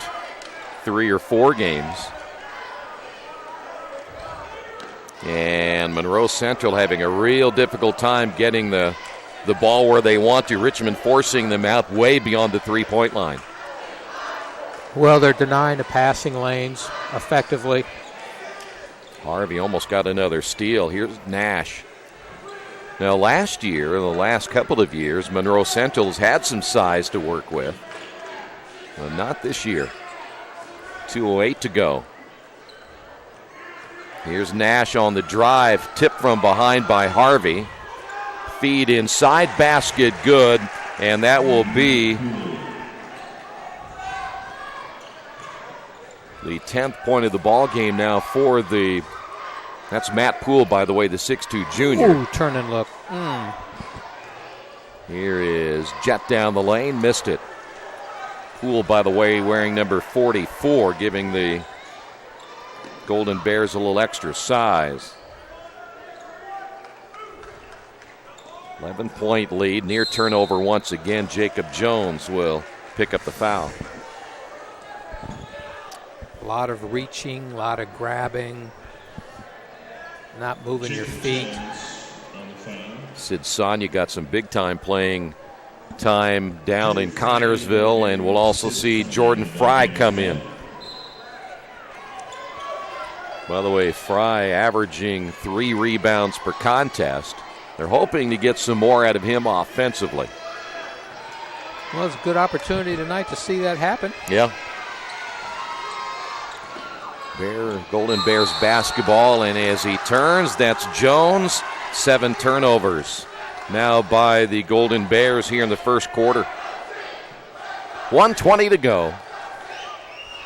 3 or 4 games. And Monroe Central having a real difficult time getting the ball where they want to. Richmond forcing them out way beyond the 3-point line. Well, they're denying the passing lanes effectively. Harvey almost got another steal. Here's Nash. Now, last year, the last couple of years, Monroe Central has had some size to work with. Well, not this year. 2:08 to go. Here's Nash on the drive, tipped from behind by Harvey. Feed inside, basket good, and that will be the 10th point of the ball game now for that's Matt Poole, by the way, the 6'2 junior. Ooh, turn and look. Here is Jet down the lane, missed it. Poole, by the way, wearing number 44, giving the Golden Bears a little extra size. 11-point lead, near turnover once again. Jacob Jones will pick up the foul. A lot of reaching, a lot of grabbing, not moving your feet. Sid Sonia got some big-time playing time down in Connorsville, and we'll also see Jordan Fry come in. By the way, Fry averaging 3 rebounds per contest. They're hoping to get some more out of him offensively. Well, it's a good opportunity tonight to see that happen. Yeah. Golden Bears basketball, and as he turns, that's Jones. 7 turnovers now by the Golden Bears here in the first quarter. 1:20 to go.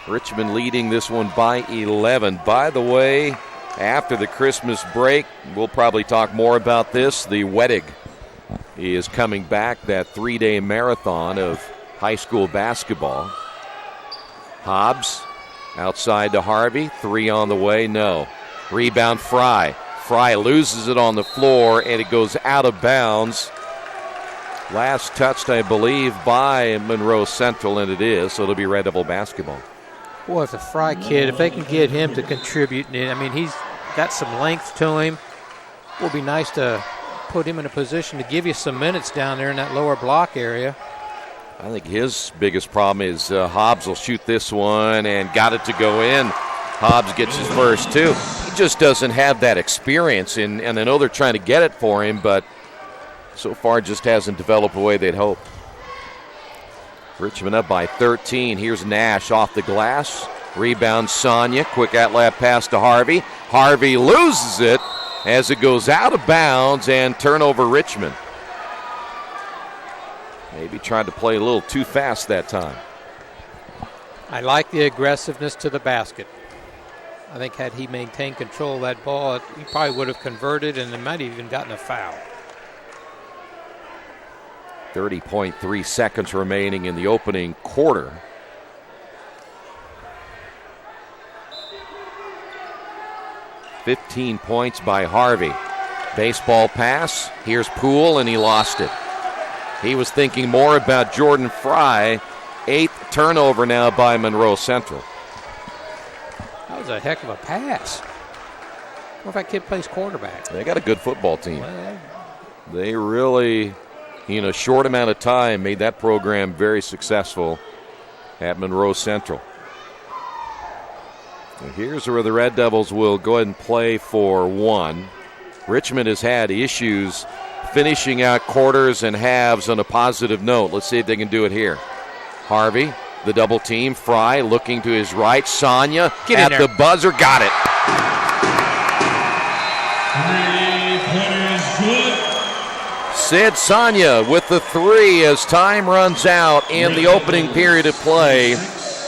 Richmond leading this one by 11. By the way, after the Christmas break, we'll probably talk more about this. The Wedig is coming back, that 3-day marathon of high school basketball. Hobbs outside to Harvey. 3 on the way, no. Rebound Fry. Fry loses it on the floor, and it goes out of bounds. Last touched, I believe, by Monroe Central, and it is, so it'll be Red Devil basketball. Boy, if the Fry kid, if they can get him to contribute, I mean, he's got some length to him. It will be nice to put him in a position to give you some minutes down there in that lower block area. I think his biggest problem is Hobbs will shoot this one and got it to go in. Hobbs gets his first 2. He just doesn't have that experience, and I know they're trying to get it for him, but so far just hasn't developed the way they'd hoped. Richmond up by 13. Here's Nash off the glass. Rebound Sonia. Quick out-lap pass to Harvey. Harvey loses it as it goes out of bounds, and turnover Richmond. Maybe tried to play a little too fast that time. I like the aggressiveness to the basket. I think had he maintained control of that ball, he probably would have converted, and it might have even gotten a foul. 30.3 seconds remaining in the opening quarter. $15 points by Harvey. Baseball pass. Here's Poole, and he lost it. He was thinking more about Jordan Fry. 8th turnover now by Monroe Central. That was a heck of a pass. What if that kid plays quarterback? They got a good football team. They really, in a short amount of time, made that program very successful at Monroe Central. And here's where the Red Devils will go ahead and play for 1. Richmond has had issues finishing out quarters and halves on a positive note. Let's see if they can do it here. Harvey, the double team. Fry looking to his right. Sonia at the buzzer. Got it. Sid Sonia with the 3 as time runs out in the opening period of play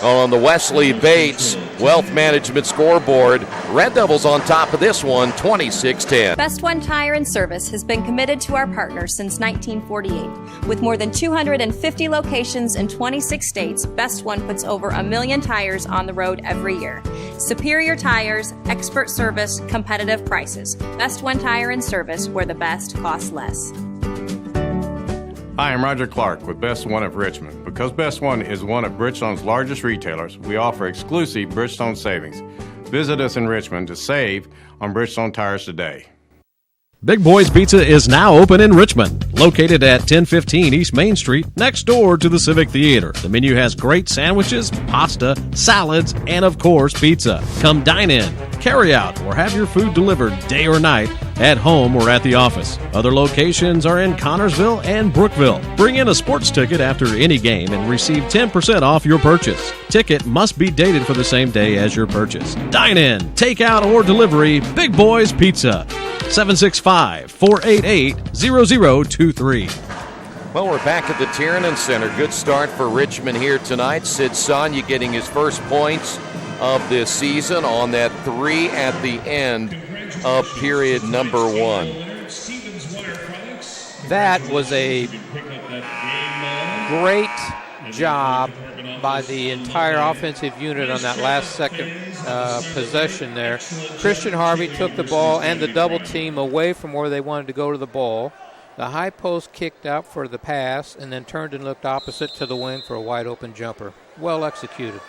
on the Wesley Bates Wealth Management scoreboard. Red Devils on top of this one, 26-10. Best One Tire and Service has been committed to our partners since 1948. With more than 250 locations in 26 states, Best One puts over 1 million tires on the road every year. Superior tires, expert service, competitive prices. Best One Tire and Service, where the best costs less. Hi, I'm Roger Clark with Best One of Richmond. Because Best One is one of Bridgestone's largest retailers, we offer exclusive Bridgestone savings. Visit us in Richmond to save on Bridgestone tires today. Big Boys Pizza is now open in Richmond, located at 1015 East Main Street, next door to the Civic Theater. The menu has great sandwiches, pasta, salads, and of course, pizza. Come dine in, carry out, or have your food delivered day or night, at home or at the office. Other locations are in Connorsville and Brookville. Bring in a sports ticket after any game and receive 10% off your purchase. Ticket must be dated for the same day as your purchase. Dine in, take out, or delivery. Big Boys Pizza. 765-488-0023. Well, we're back at the Tiernan Center. Good start for Richmond here tonight. Sid Sonia getting his first points of this season on that 3 at the end of period number 1. That was a great job by the entire offensive unit on that last second possession there. Christian Harvey took the ball and the double team away from where they wanted to go to the ball. The high post kicked out for the pass and then turned and looked opposite to the wing for a wide open jumper. Well executed.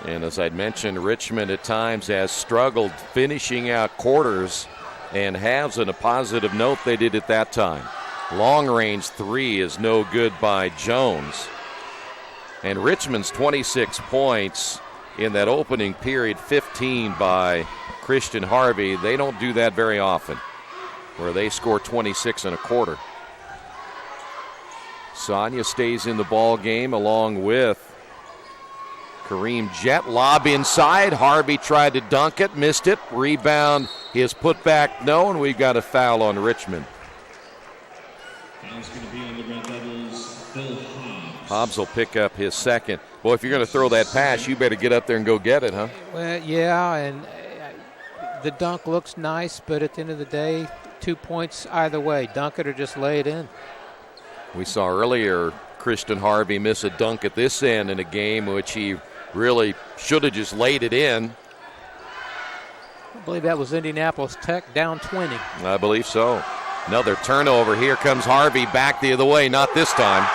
And as I'd mentioned, Richmond at times has struggled finishing out quarters and halves on a positive note. They did at that time. Long range 3 is no good by Jones. And Richmond's 26 points in that opening period, 15 by Christian Harvey. They don't do that very often. where they score 26 and a quarter. Sonia stays in the ball game along with Kareem Jett. Lob inside. Harvey tried to dunk it, missed it. Rebound, his putback, no, and we've got a foul on Richmond. Foul's going to be on the Red Devils, Phil Hobbs. Hobbs will pick up his second. Boy, if you're going to throw that pass, you better get up there and go get it, huh? Well, yeah, and the dunk looks nice, but at the end of the day, 2 points either way. Dunk it or just lay it in. We saw earlier Christian Harvey miss a dunk at this end in a game which he really should have just laid it in. I believe that was Indianapolis Tech down 20. I believe so. Another turnover. Here comes Harvey back the other way. Not this time.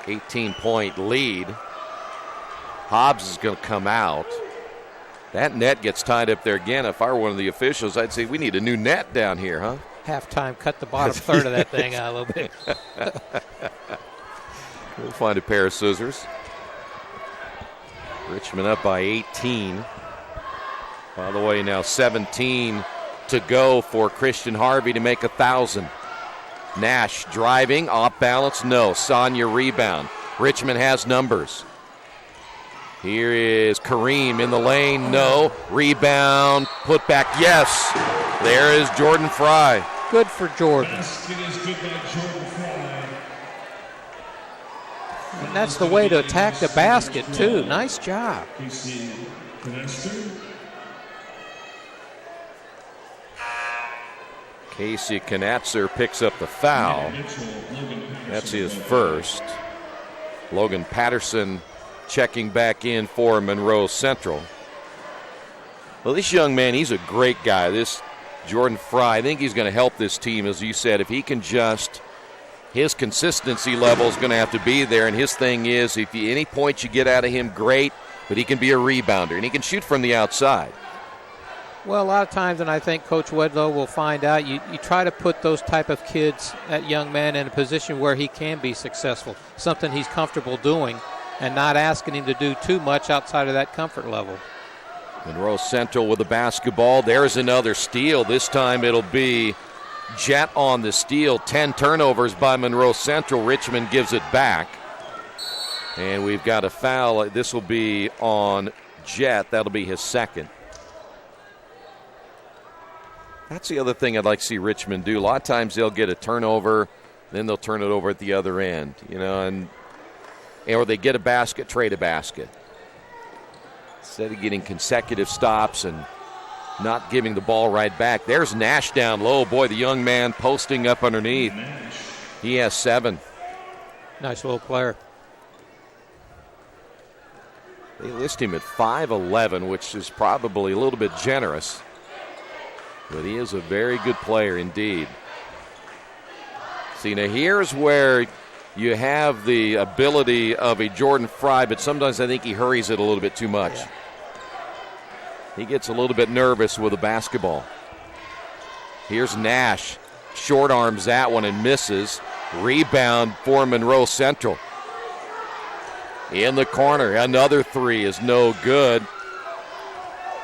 $18-point lead. Hobbs is going to come out. That net gets tied up there again. If I were one of the officials, I'd say we need a new net down here, huh? Halftime, cut the bottom third of that thing out a little bit. We'll find a pair of scissors. Richmond up by 18. By the way, now 17 to go for Christian Harvey to make 1,000. Nash driving, off balance, no. Sonia rebound. Richmond has numbers. Here is Kareem in the lane, no. Rebound, put back, yes. There is Jordan Fry. Good for Jordan. Basket is good by Jordan Fry. And that's the way to attack the basket, too. Nice job. Casey Knatzer picks up the foul. That's his first. Logan Patterson checking back in for Monroe Central. Well, this young man, he's a great guy. This Jordan Fry, I think he's going to help this team, as you said. If he can just, his consistency level is going to have to be there, and his thing is, if any points you get out of him, great, but he can be a rebounder, and he can shoot from the outside. Well, a lot of times, and I think Coach Wedlow will find out, you try to put those type of kids, that young man, in a position where he can be successful, something he's comfortable doing, and not asking him to do too much outside of that comfort level. Monroe Central with the basketball. There's another steal. This time it'll be Jett on the steal. 10 turnovers by Monroe Central. Richmond gives it back. And we've got a foul. This will be on Jett. That'll be his second. That's the other thing I'd like to see Richmond do. A lot of times they'll get a turnover, then they'll turn it over at the other end, or they get a basket, trade a basket. Instead of getting consecutive stops and not giving the ball right back. There's Nash down low. Boy, the young man posting up underneath. He has 7. Nice little player. They list him at 5'11", which is probably a little bit generous. But he is a very good player indeed. See, now here's where you have the ability of a Jordan Fry, but sometimes I think he hurries it a little bit too much. Yeah. He gets a little bit nervous with the basketball. Here's Nash. Short arms that one and misses. Rebound for Monroe Central. In the corner. Another three is no good.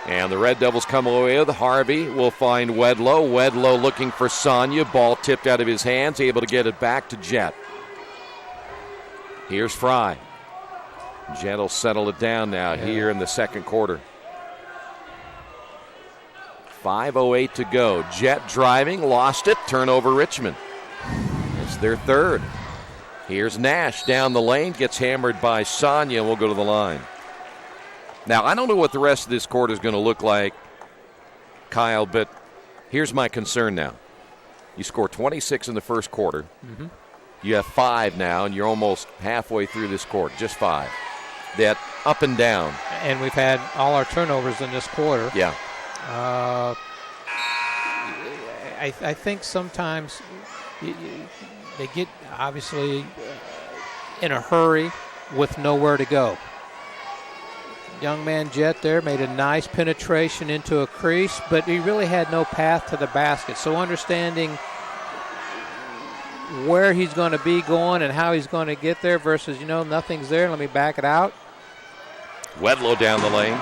And the Red Devils come away with Harvey. Will find Wedlow. Wedlow looking for Sonia. Ball tipped out of his hands. Able to get it back to Jett. Here's Fry. Jett will settle it down now here in the second quarter. 5:08 to go. Jett driving, lost it, turnover Richmond. It's their third. Here's Nash down the lane, gets hammered by Sonia, and we'll go to the line. Now, I don't know what the rest of this quarter is going to look like, Kyle, but here's my concern now. You score 26 in the first quarter. Mm-hmm. You have 5 now, and you're almost halfway through this quarter, just 5. That up and down. And we've had all our turnovers in this quarter. Yeah. I think sometimes they get, obviously, in a hurry with nowhere to go. Young man Jett there made a nice penetration into a crease, but he really had no path to the basket. So understanding where he's going to be going and how he's going to get there versus, nothing's there, let me back it out. Wedlow down the lane.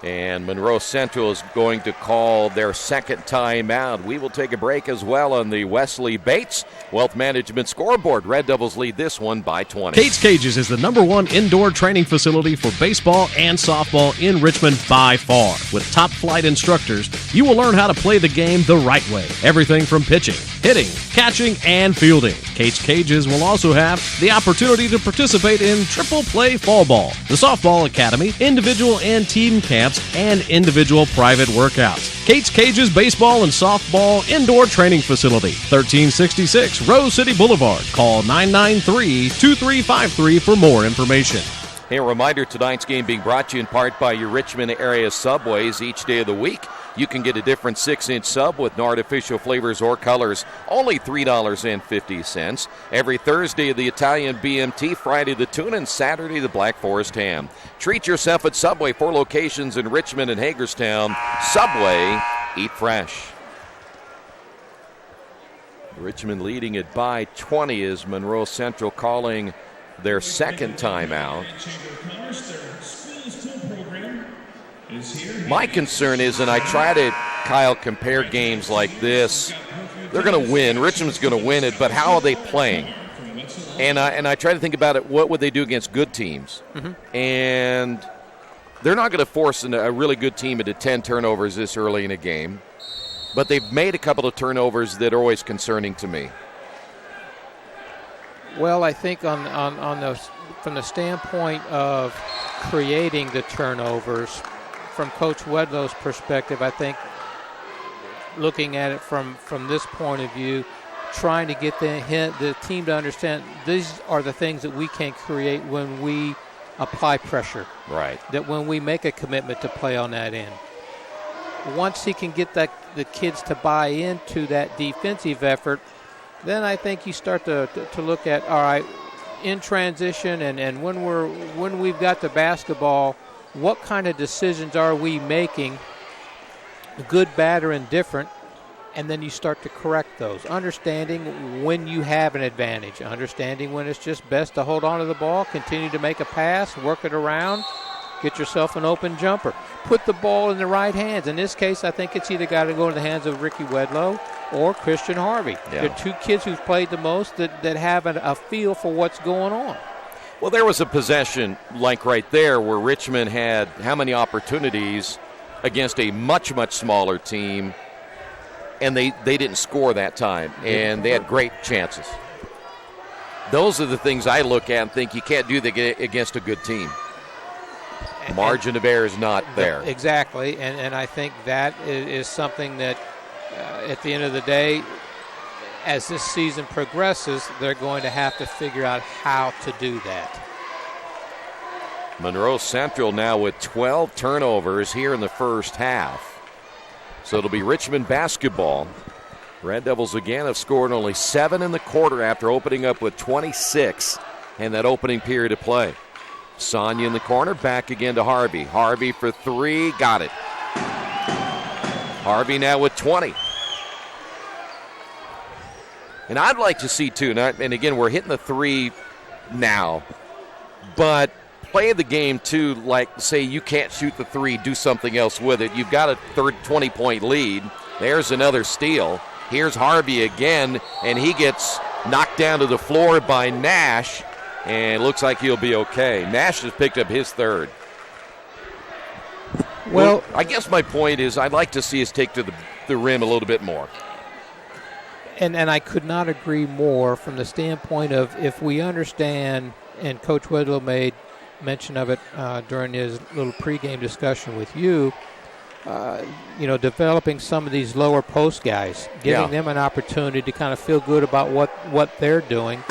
And Monroe Central is going to call their second timeout. We will take a break as well on the Wesley Bates Wealth Management scoreboard. Red Devils lead this one by 20. Kate's Cages is the #1 indoor training facility for baseball and softball in Richmond by far. With top flight instructors, you will learn how to play the game the right way. Everything from pitching, hitting, catching, and fielding. Kate's Cages will also have the opportunity to participate in triple play fall ball, the softball academy, individual and team camps, and individual private workouts. Kate's Cages Baseball and Softball Indoor Training Facility, 1366 Rose City Boulevard. Call 993-2353 for more information. Hey, a reminder, tonight's game being brought to you in part by your Richmond area Subways. Each day of the week, you can get a different 6-inch sub with no artificial flavors or colors, only $3.50. Every Thursday, the Italian BMT, Friday the tuna, and Saturday the Black Forest ham. Treat yourself at Subway, 4 locations in Richmond and Hagerstown. Subway, eat fresh. Richmond leading it by 20 as Monroe Central calling their second timeout. My concern is, and I try to, Kyle, compare games like this. They're going to win. Richmond's going to win it, but how are they playing? And I try to think about it, what would they do against good teams? Mm-hmm. And they're not going to force a really good team into 10 turnovers this early in a game. But they've made a couple of turnovers that are always concerning to me. Well, I think from the standpoint of creating the turnovers, from Coach Wedlow's perspective, I think looking at it from this point of view, trying to get the team to understand these are the things that we can create when we apply pressure. Right. That when we make a commitment to play on that end. Once he can get the kids to buy into that defensive effort, then I think you start to look at, all right, in transition and when we've got the basketball, what kind of decisions are we making, good, bad, or indifferent, and then you start to correct those. Understanding when you have an advantage, understanding when it's just best to hold on to the ball, continue to make a pass, work it around, get yourself an open jumper. Put the ball in the right hands. In this case, I think it's either got to go in the hands of Ricky Wedlow or Christian Harvey. Yeah. They're two kids who've played the most that have a feel for what's going on. Well, there was a possession like right there where Richmond had how many opportunities against a much, much smaller team, and they didn't score that time, and they had great chances. Those are the things I look at and think you can't do that against a good team. Margin of error is not there. Exactly, and I think that is something that at the end of the day, as this season progresses, they're going to have to figure out how to do that. Monroe Central now with 12 turnovers here in the first half. So it'll be Richmond basketball. Red Devils again have scored only 7 in the quarter after opening up with 26 in that opening period of play. Sonia in the corner, back again to Harvey. Harvey for 3, got it. Harvey now with 20. And I'd like to see, too, and again, we're hitting the 3 now, but play the game, too, like, say you can't shoot the 3, do something else with it. You've got a 20-point lead. There's another steal. Here's Harvey again, and he gets knocked down to the floor by Nash, and it looks like he'll be okay. Nash has picked up his 3rd. Well, I guess my point is I'd like to see us take to the rim a little bit more. And I could not agree more from the standpoint of if we understand, and Coach Wedlow made mention of it during his little pregame discussion with you, developing some of these lower post guys, giving them an opportunity to kind of feel good about what they're doing.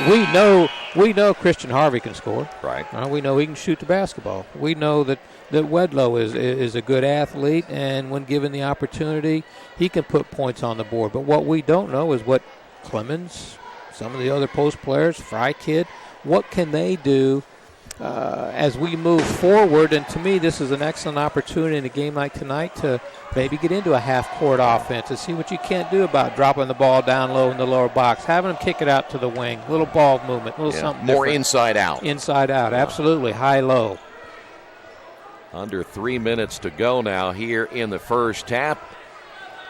We know Christian Harvey can score. Right. We know he can shoot the basketball. We know that Wedlow is a good athlete, and when given the opportunity, he can put points on the board. But what we don't know is what Clemens, some of the other post players, Fry Kid, what can they do as we move forward? And to me, this is an excellent opportunity in a game like tonight to maybe get into a half-court offense and see what you can't do about dropping the ball down low in the lower box, having them kick it out to the wing, little ball movement, something more different. Inside out. Inside out, absolutely, high-low. Under 3 minutes to go now here in the first half.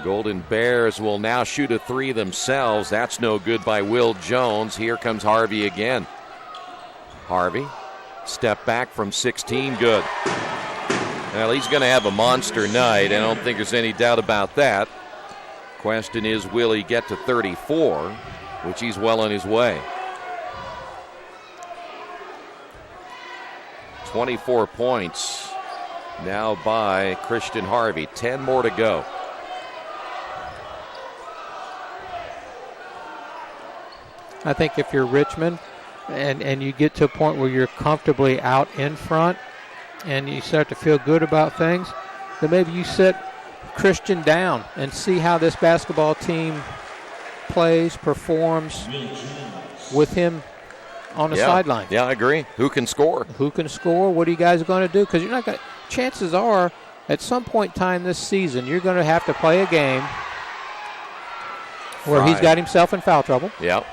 Golden Bears will now shoot a three themselves. That's no good by Will Jones. Here comes Harvey again. Harvey, step back from 16, good. Well, he's going to have a monster night. I don't think there's any doubt about that. Question is, will he get to 34, which he's well on his way. 24 points now by Christian Harvey. 10 more to go. I think if you're Richmond and you get to a point where you're comfortably out in front and you start to feel good about things, then maybe you sit Christian down and see how this basketball team plays, performs with him on the sideline. Yeah, I agree. Who can score? Who can score? What are you guys going to do? Because you're not going. Chances are, at some point in time this season, you're going to have to play a game where he's got himself in foul trouble. Yeah.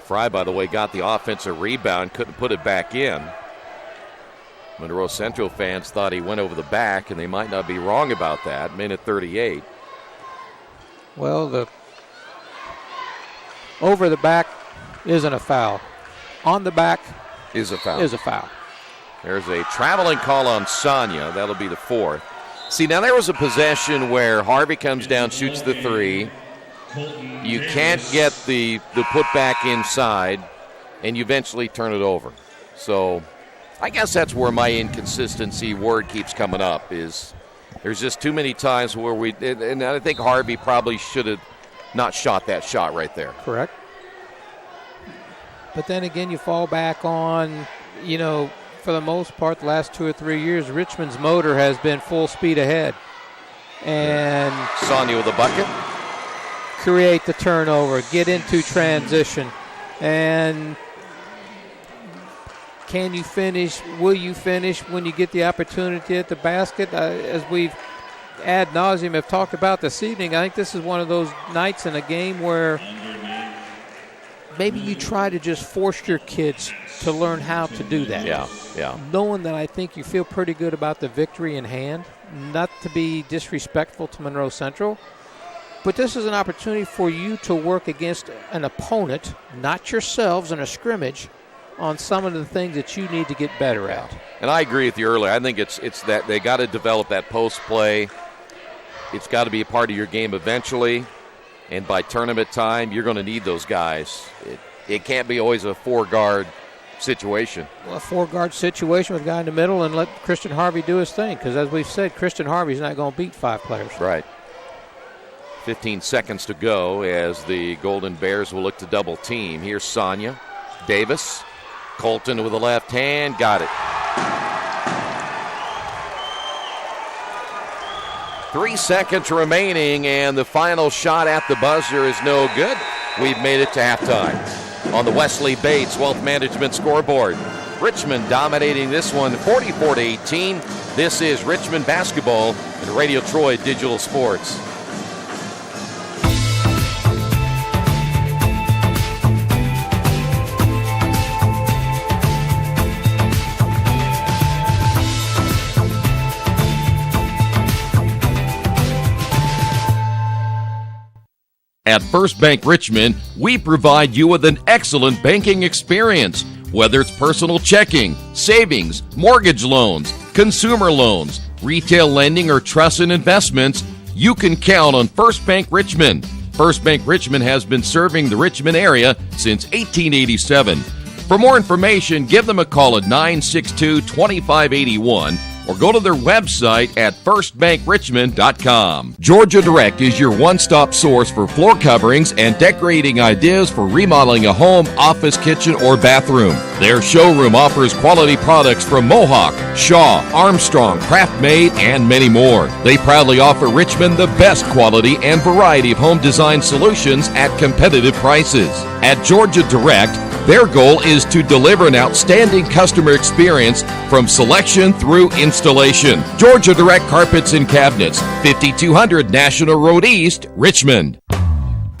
Fry, by the way, got the offensive rebound, couldn't put it back in. Monroe Central fans thought he went over the back, and they might not be wrong about that. Minute 38. Well, the over the back isn't a foul. On the back is a foul. There's a traveling call on Sonia. That'll be the fourth. See, now there was a possession where Harvey comes down, shoots the three. You can't get the putback inside, and you eventually turn it over. So I guess that's where my inconsistency word keeps coming up, is there's just too many times where and I think Harvey probably should have not shot that shot right there. Correct. But then again, you fall back on, for the most part, the last 2 or 3 years, Richmond's motor has been full speed ahead. And Sonia with a bucket. Create the turnover, get into transition, and can you finish? Will you finish when you get the opportunity at the basket? As we've ad nauseum have talked about this evening, I think this is one of those nights in a game where maybe you try to just force your kids to learn how to do that. Yeah. Knowing that I think you feel pretty good about the victory in hand, not to be disrespectful to Monroe Central, but this is an opportunity for you to work against an opponent, not yourselves in a scrimmage, on some of the things that you need to get better at. And I agree with you earlier. I think it's that they got to develop that post play. It's got to be a part of your game eventually. And by tournament time, you're going to need those guys. It can't be always a four-guard situation. Well, a four-guard situation with a guy in the middle and let Christian Harvey do his thing. Because as we've said, Christian Harvey's not going to beat 5 players. Right. 15 seconds to go as the Golden Bears will look to double team. Here's Sonia. Davis. Colton with the left hand. Got it. 3 seconds remaining, and the final shot at the buzzer is no good. We've made it to halftime. On the Wesley Bates Wealth Management scoreboard, Richmond dominating this one 44-18. This is Richmond basketball and Radio Troy Digital Sports. At First Bank Richmond, we provide you with an excellent banking experience. Whether it's personal checking, savings, mortgage loans, consumer loans, retail lending, or trust and investments, you can count on First Bank Richmond. First Bank Richmond has been serving the Richmond area since 1887. For more information, give them a call at 962-2581 or go to their website at firstbankrichmond.com. Georgia Direct is your one-stop source for floor coverings and decorating ideas for remodeling a home, office, kitchen, or bathroom. Their showroom offers quality products from Mohawk, Shaw, Armstrong, Craft-Made, and many more. They proudly offer Richmond the best quality and variety of home design solutions at competitive prices. At Georgia Direct, their goal is to deliver an outstanding customer experience from selection through installation. Georgia Direct Carpets and Cabinets, 5200 National Road East, Richmond.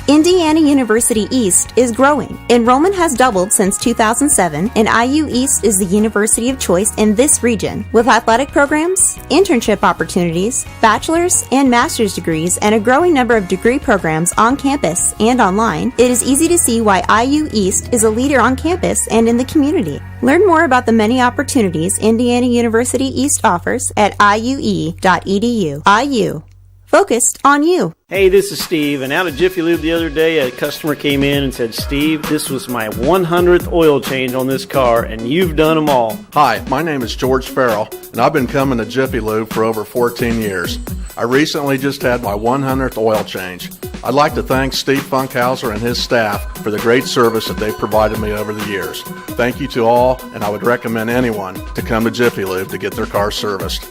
Indiana University East is growing. Enrollment has doubled since 2007, and IU East is the university of choice in this region. With athletic programs, internship opportunities, bachelor's and master's degrees, and a growing number of degree programs on campus and online, it is easy to see why IU East is a leader on campus and in the community. Learn more about the many opportunities Indiana University East offers at iue.edu. IU. Focused on you. Hey, this is Steve, and out of Jiffy Lube the other day, a customer came in and said, Steve, this was my 100th oil change on this car, and you've done them all. Hi, my name is George Farrell, and I've been coming to Jiffy Lube for over 14 years. I recently just had my 100th oil change. I'd like to thank Steve Funkhauser and his staff for the great service that they've provided me over the years. Thank you to all, and I would recommend anyone to come to Jiffy Lube to get their car serviced.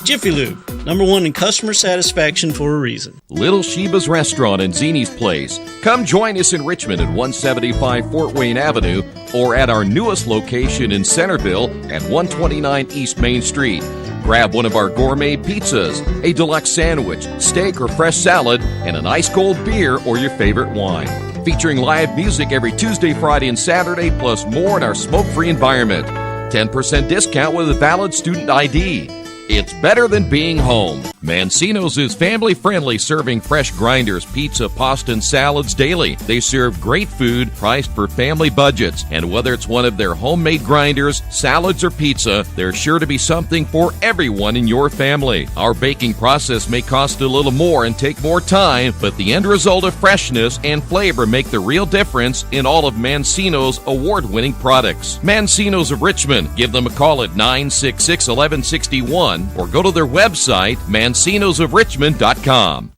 Jiffy Lube, #1 in customer satisfaction for a reason. Little Sheba's Restaurant and Zini's Place. Come join us in Richmond at 175 Fort Wayne Avenue or at our newest location in Centerville at 129 East Main Street. Grab one of our gourmet pizzas, a deluxe sandwich, steak or fresh salad, and an ice-cold beer or your favorite wine. Featuring live music every Tuesday, Friday, and Saturday, plus more in our smoke-free environment. 10% discount with a valid student ID. It's better than being home. Mancino's is family-friendly, serving fresh grinders, pizza, pasta, and salads daily. They serve great food priced for family budgets. And whether it's one of their homemade grinders, salads, or pizza, there's sure to be something for everyone in your family. Our baking process may cost a little more and take more time, but the end result of freshness and flavor make the real difference in all of Mancino's award-winning products. Mancino's of Richmond. Give them a call at 966-1161 or go to their website, mancinosofrichmond.com.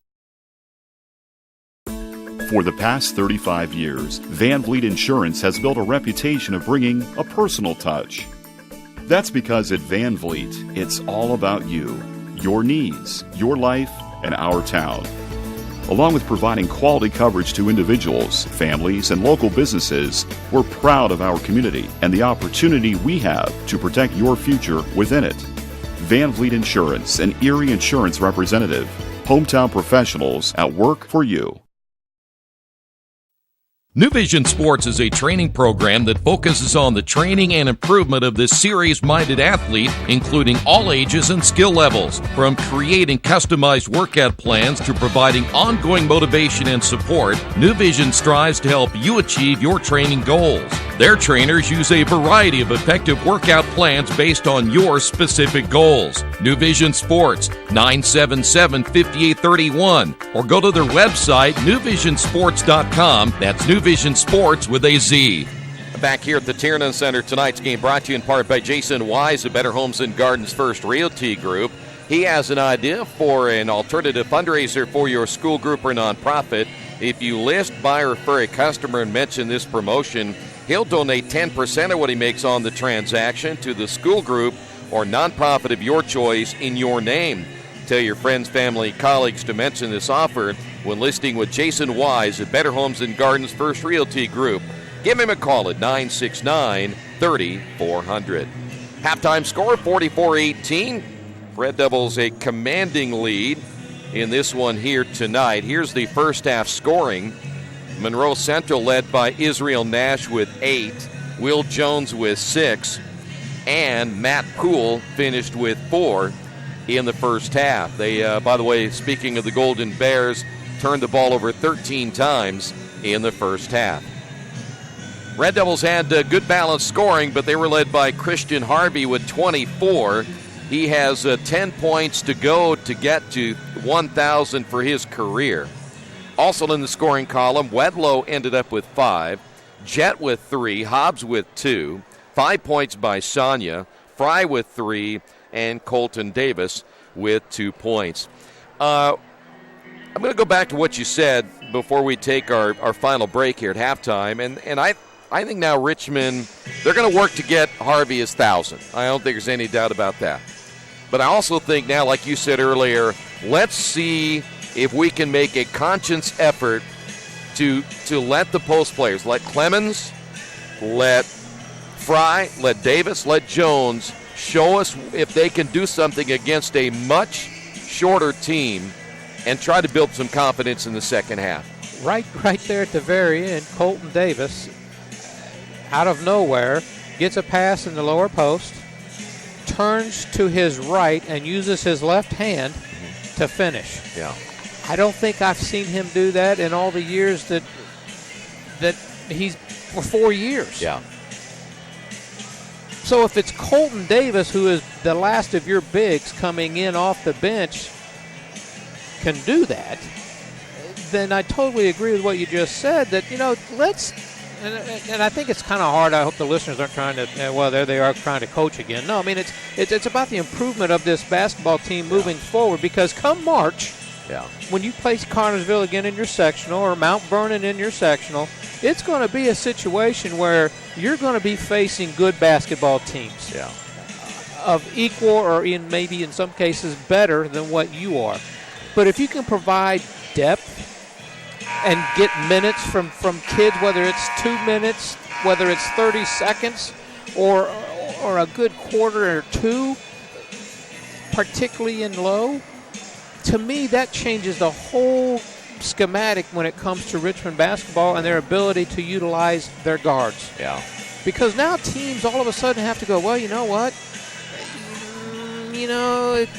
For the past 35 years, Van Vliet Insurance has built a reputation of bringing a personal touch. That's because at Van Vliet, it's all about you, your needs, your life, and our town. Along with providing quality coverage to individuals, families, and local businesses, we're proud of our community and the opportunity we have to protect your future within it. Van Vliet Insurance, an Erie Insurance representative. Hometown professionals at work for you. New Vision Sports is a training program that focuses on the training and improvement of the serious-minded athlete, including all ages and skill levels. From creating customized workout plans to providing ongoing motivation and support, New Vision strives to help you achieve your training goals. Their trainers use a variety of effective workout plans based on your specific goals. New Vision Sports, 977-5831, or go to their website, newvisionsports.com. That's New Vision Sports with a Z. Back here at the Tiernan Center, tonight's game brought to you in part by Jason Wise of Better Homes and Gardens First Realty Group. He has an idea for an alternative fundraiser for your school group or nonprofit. If you list, buy, or refer a customer and mention this promotion, he'll donate 10% of what he makes on the transaction to the school group or nonprofit of your choice in your name. Tell your friends, family, colleagues to mention this offer when listing with Jason Wise at Better Homes and Gardens First Realty Group. Give him a call at 969-3400. Halftime score, 44-18. Red Devils a commanding lead in this one here tonight. Here's the first half scoring. Monroe Central led by Israel Nash with 8, Will Jones with 6, and Matt Poole finished with 4 in the first half. They, by the way, speaking of the Golden Bears, turned the ball over 13 times in the first half. Red Devils had good balanced scoring, but they were led by Christian Harvey with 24. He has 10 points to go to get to 1,000 for his career. Also in the scoring column, Wedlow ended up with 5, Jet with 3, Hobbs with 2, 5 points by Sonia, Fry with 3, and Colton Davis with 2 points. I'm going to go back to what you said before we take our final break here at halftime, and I think now Richmond, they're going to work to get Harvey his 1,000. I don't think there's any doubt about that. But I also think now, like you said earlier, let's see if we can make a conscious effort to let the post players, let Clemens, let Fry, let Davis, let Jones show us if they can do something against a much shorter team and try to build some confidence in the second half. right there at the very end, Colton Davis, out of nowhere, gets a pass in the lower post, turns to his right and uses his left hand to finish. Yeah. I don't think I've seen him do that in all the years that he's for 4 years. Yeah. So if it's Colton Davis, who is the last of your bigs coming in off the bench, can do that, then I totally agree with what you just said, that, let's, and I think it's kind of hard. I hope the listeners aren't trying to, there they are trying to coach again. No, I mean, it's about the improvement of this basketball team moving forward, because come March, when you play Connersville again in your sectional or Mount Vernon in your sectional, it's going to be a situation where you're going to be facing good basketball teams of equal or maybe in some cases better than what you are. But if you can provide depth and get minutes from kids, whether it's 2 minutes, whether it's 30 seconds, or a good quarter or two, particularly in low, to me that changes the whole schematic when it comes to Richmond basketball and their ability to utilize their guards. Yeah. Because now teams all of a sudden have to go, well, you know what?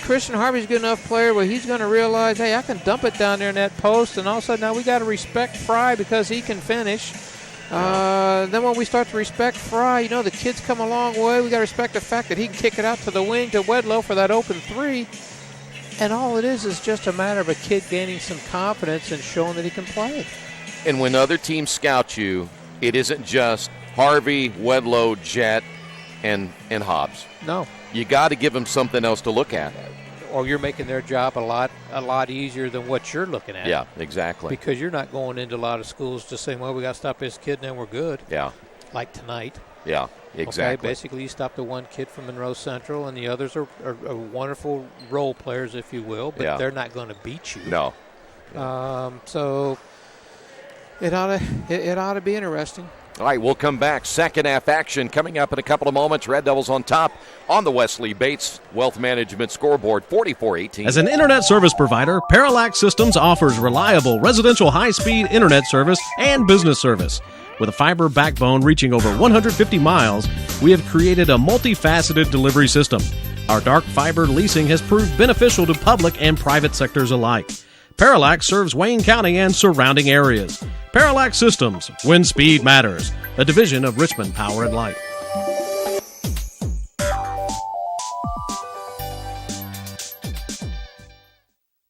Christian Harvey's a good enough player where he's going to realize, hey, I can dump it down there in that post, and all of a sudden now we got to respect Fry because he can finish. Then when we start to respect Fry, the kid's come a long way. We got to respect the fact that he can kick it out to the wing to Wedlow for that open three. And all it is just a matter of a kid gaining some confidence and showing that he can play. And when other teams scout you, it isn't just Harvey, Wedlow, Jett, and Hobbs. No. You got to give them something else to look at. Or you're making their job a lot easier than what you're looking at. Yeah, exactly. Because you're not going into a lot of schools just saying, well, we got to stop this kid and then we're good. Yeah. Like tonight. Yeah, exactly. Okay, basically you stop the one kid from Monroe Central, and the others are wonderful role players, if you will, but they're not going to beat you. No. So it ought to be interesting. All right, we'll come back. Second half action coming up in a couple of moments. Red Devils on top on the Wesley Bates Wealth Management scoreboard, 44-18. As an internet service provider, Parallax Systems offers reliable residential high-speed internet service and business service. With a fiber backbone reaching over 150 miles, we have created a multifaceted delivery system. Our dark fiber leasing has proved beneficial to public and private sectors alike. Parallax serves Wayne County and surrounding areas. Parallax Systems, when speed matters, a division of Richmond Power and Light.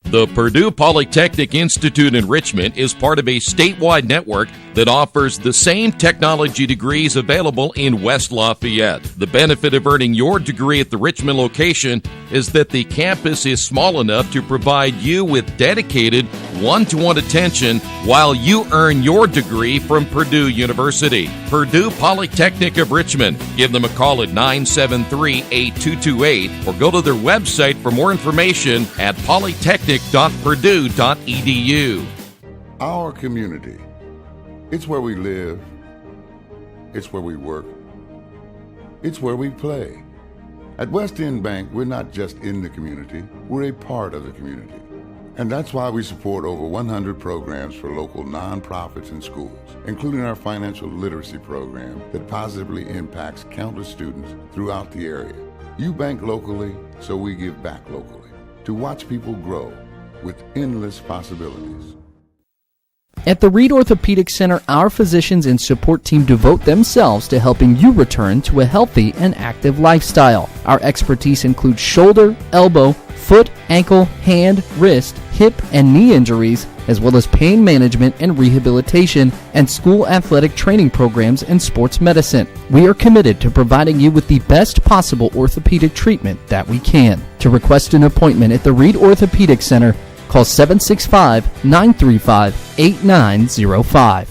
The Purdue Polytechnic Institute in Richmond is part of a statewide network that offers the same technology degrees available in West Lafayette. The benefit of earning your degree at the Richmond location is that the campus is small enough to provide you with dedicated one-to-one attention while you earn your degree from Purdue University. Purdue Polytechnic of Richmond. Give them a call at 973-8228 or go to their website for more information at polytechnic.purdue.edu. Our community. It's where we live. It's where we work. It's where we play. At West End Bank, we're not just in the community, we're a part of the community. And that's why we support over 100 programs for local nonprofits and schools, including our financial literacy program that positively impacts countless students throughout the area. You bank locally, so we give back locally to watch people grow with endless possibilities. At the Reed Orthopedic Center, our physicians and support team devote themselves to helping you return to a healthy and active lifestyle. Our expertise includes shoulder, elbow, foot, ankle, hand, wrist, hip, and knee injuries, as well as pain management and rehabilitation, and school athletic training programs and sports medicine. We are committed to providing you with the best possible orthopedic treatment that we can. To request an appointment at the Reed Orthopedic Center, call 765-935-8905.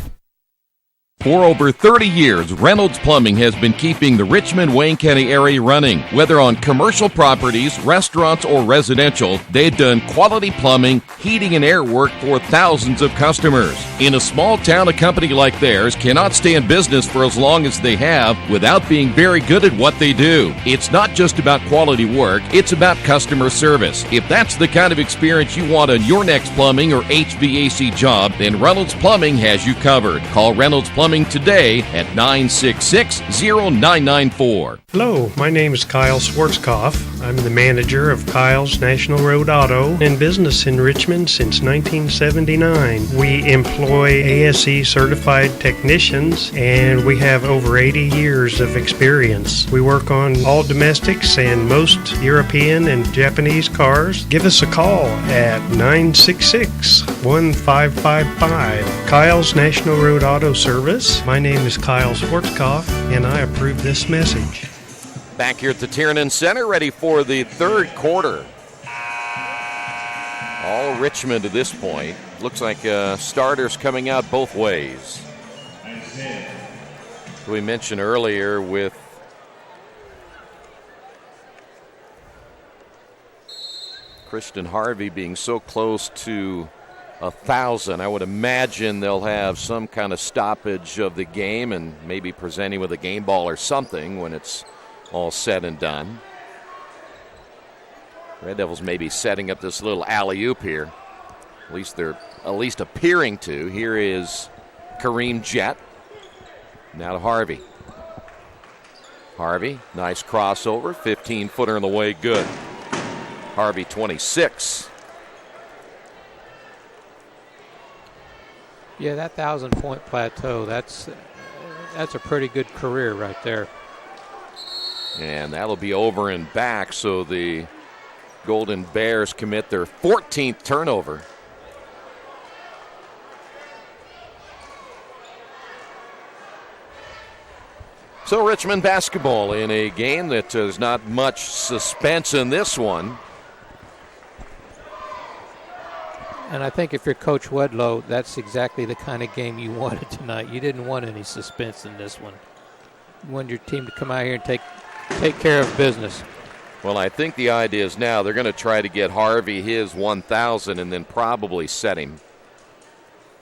For over 30 years, Reynolds Plumbing has been keeping the Richmond, Wayne County area running. Whether on commercial properties, restaurants, or residential, they've done quality plumbing, heating, and air work for thousands of customers. In a small town, a company like theirs cannot stay in business for as long as they have without being very good at what they do. It's not just about quality work, it's about customer service. If that's the kind of experience you want on your next plumbing or HVAC job, then Reynolds Plumbing has you covered. Call Reynolds Plumbing today at 966-0994. Hello, my name is Kyle Schwarzkopf. I'm the manager of Kyle's National Road Auto and business in Richmond since 1979. We employ ASE certified technicians and we have over 80 years of experience. We work on all domestics and most European and Japanese cars. Give us a call at 966-1555. Kyle's National Road Auto Service. My name is Kyle Schwarzkopf, and I approve this message. Back here at the Tiernan Center, ready for the third quarter. All Richmond at this point. Looks like starters coming out both ways. We mentioned earlier with Christian Harvey being so close to 1,000. I would imagine they'll have some kind of stoppage of the game and maybe presenting with a game ball or something when it's all said and done. Red Devils may be setting up this little alley-oop here. At least they're appearing to. Here is Kareem Jett. Now to Harvey. Harvey, nice crossover. 15-footer in the way, good. Harvey, 26. Yeah, that 1,000-point plateau, that's a pretty good career right there. And that'll be over and back, so the Golden Bears commit their 14th turnover. So Richmond basketball in a game that there's not much suspense in this one. And I think if you're Coach Wedlow, that's exactly the kind of game you wanted tonight. You didn't want any suspense in this one. You wanted your team to come out here and take care of business. Well, I think the idea is now they're going to try to get Harvey his 1,000 and then probably set him.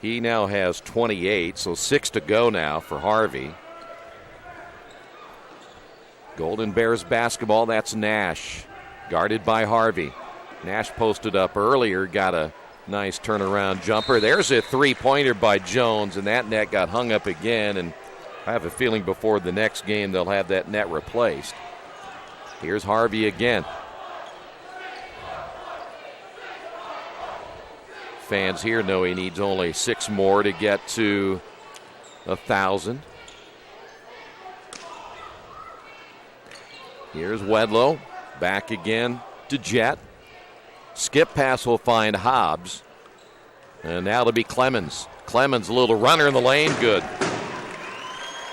He now has 28, so 6 to go now for Harvey. Golden Bears basketball, that's Nash, guarded by Harvey. Nash posted up earlier, got a nice turnaround jumper. There's a three-pointer by Jones, and that net got hung up again, and I have a feeling before the next game they'll have that net replaced. Here's Harvey again. Fans here know he needs only 6 more to get to 1,000. Here's Wedlow, back again to Jett. Skip pass will find Hobbs. And now it'll be Clemens. Clemens, a little runner in the lane, good.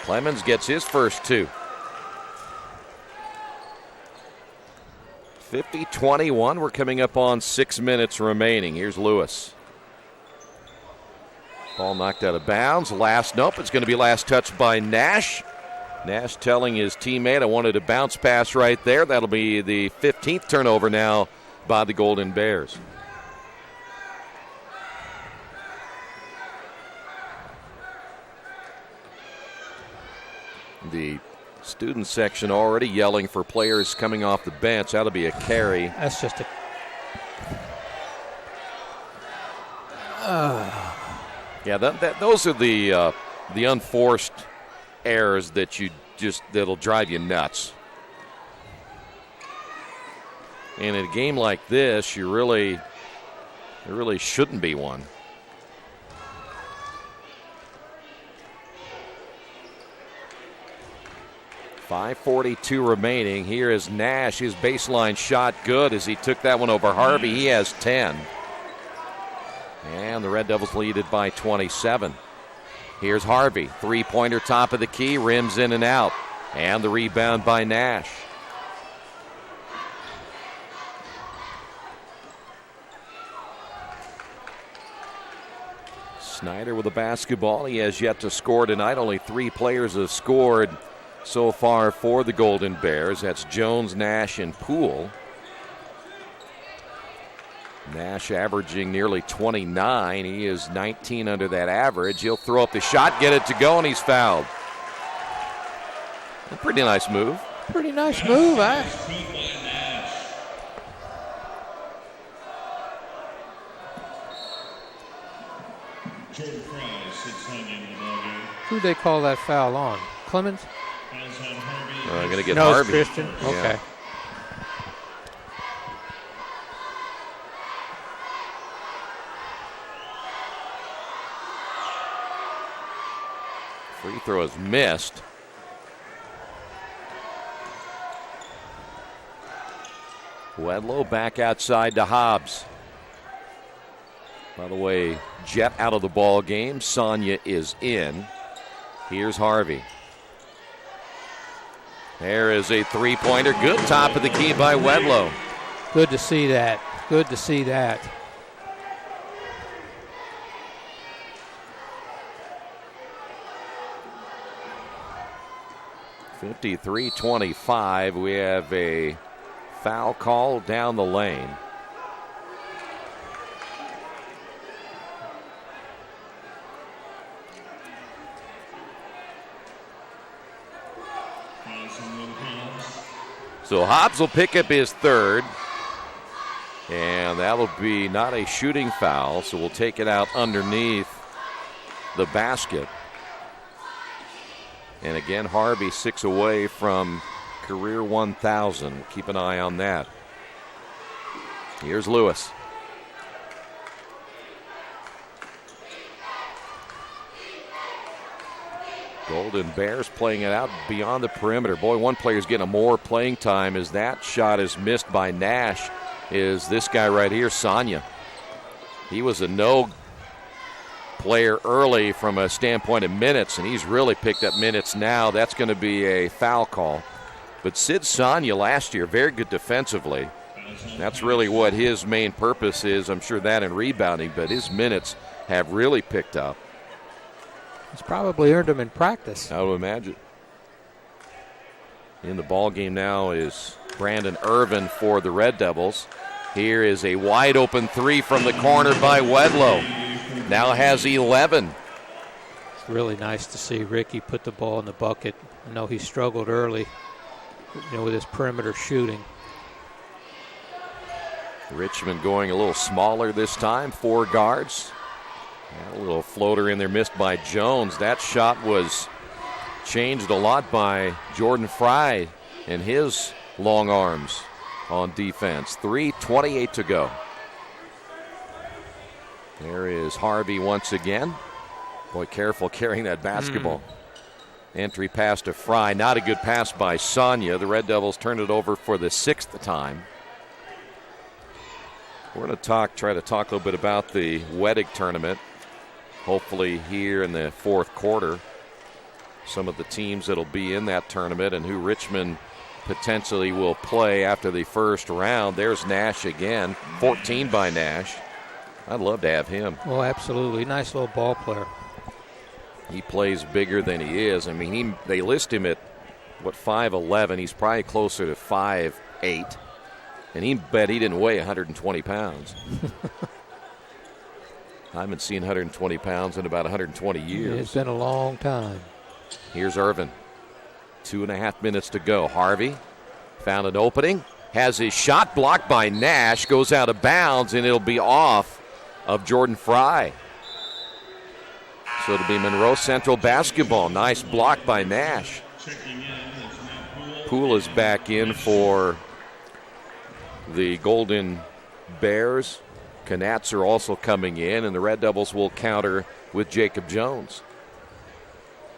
Clemens gets his first 2. 50-21, we're coming up on 6 minutes remaining. Here's Lewis. Ball knocked out of bounds. Nope, it's going to be last touched by Nash. Nash telling his teammate, I wanted a bounce pass right there. That'll be the 15th turnover now by the Golden Bears. The student section already yelling for players coming off the bench. That'll be a carry. That's just a... Yeah, those are the unforced errors that'll drive you nuts. And in a game like this, there really shouldn't be one. .542 remaining. Here is Nash. His baseline shot good as he took that one over Harvey. He has 10. And the Red Devils lead it by 27. Here's Harvey. Three-pointer top of the key. Rims in and out. And the rebound by Nash. Snyder with the basketball. He has yet to score tonight. Only 3 players have scored so far for the Golden Bears. That's Jones, Nash, and Poole. Nash averaging nearly 29. He is 19 under that average. He'll throw up the shot, get it to go, and he's fouled. A pretty nice move. Pretty nice move, huh? Who'd they call that foul on? Clemens? I'm going to get no, Harvey. Christian. Yeah. Okay. Free throw is missed. Wedlow back outside to Hobbs. By the way, Jet out of the ball game. Sonia is in. Here's Harvey. There is a three-pointer. Good top of the key by Wedlow. Good to see that. Good to see that. (53-25). We have a foul call down the lane. So Hobbs will pick up his third, and that'll be not a shooting foul, so we'll take it out underneath the basket. And again, Harvey 6 away from career 1,000. Keep an eye on that. Here's Lewis. Golden Bears playing it out beyond the perimeter. Boy, one player's getting more playing time as that shot is missed by Nash. Is this guy right here, Sonia. He was a no player early from a standpoint of minutes, and he's really picked up minutes now. That's going to be a foul call. But Sid Sonia last year, very good defensively. That's really what his main purpose is. I'm sure that and rebounding, but his minutes have really picked up. He's probably earned them in practice. I would imagine. In the ball game now is Brandon Irvin for the Red Devils. Here is a wide open three from the corner by Wedlow. Now has 11. It's really nice to see Ricky put the ball in the bucket. I know he struggled early, with his perimeter shooting. Richmond going a little smaller this time, 4 guards. A little floater in there missed by Jones. That shot was changed a lot by Jordan Fry and his long arms on defense. 3:28 to go. There is Harvey once again. Boy, careful carrying that basketball. Entry pass to Fry. Not a good pass by Sonia. The Red Devils turned it over for the 6th time. We're going to try to talk a little bit about the Wedig tournament. Hopefully here in the 4th quarter, some of the teams that'll be in that tournament and who Richmond potentially will play after the first round. There's Nash again, 14 by Nash. I'd love to have him. Oh, absolutely. Nice little ball player. He plays bigger than he is. I mean, they list him at, 5'11". He's probably closer to 5'8". And he bet he didn't weigh 120 pounds. I haven't seen 120 pounds in about 120 years. It's been a long time. Here's Irvin. 2.5 minutes to go. Harvey found an opening. Has his shot blocked by Nash. Goes out of bounds, and it'll be off of Jordan Fry. So it'll be Monroe Central basketball. Nice block by Nash. Poole is back in for the Golden Bears. Canats are also coming in, and the Red Devils will counter with Jacob Jones.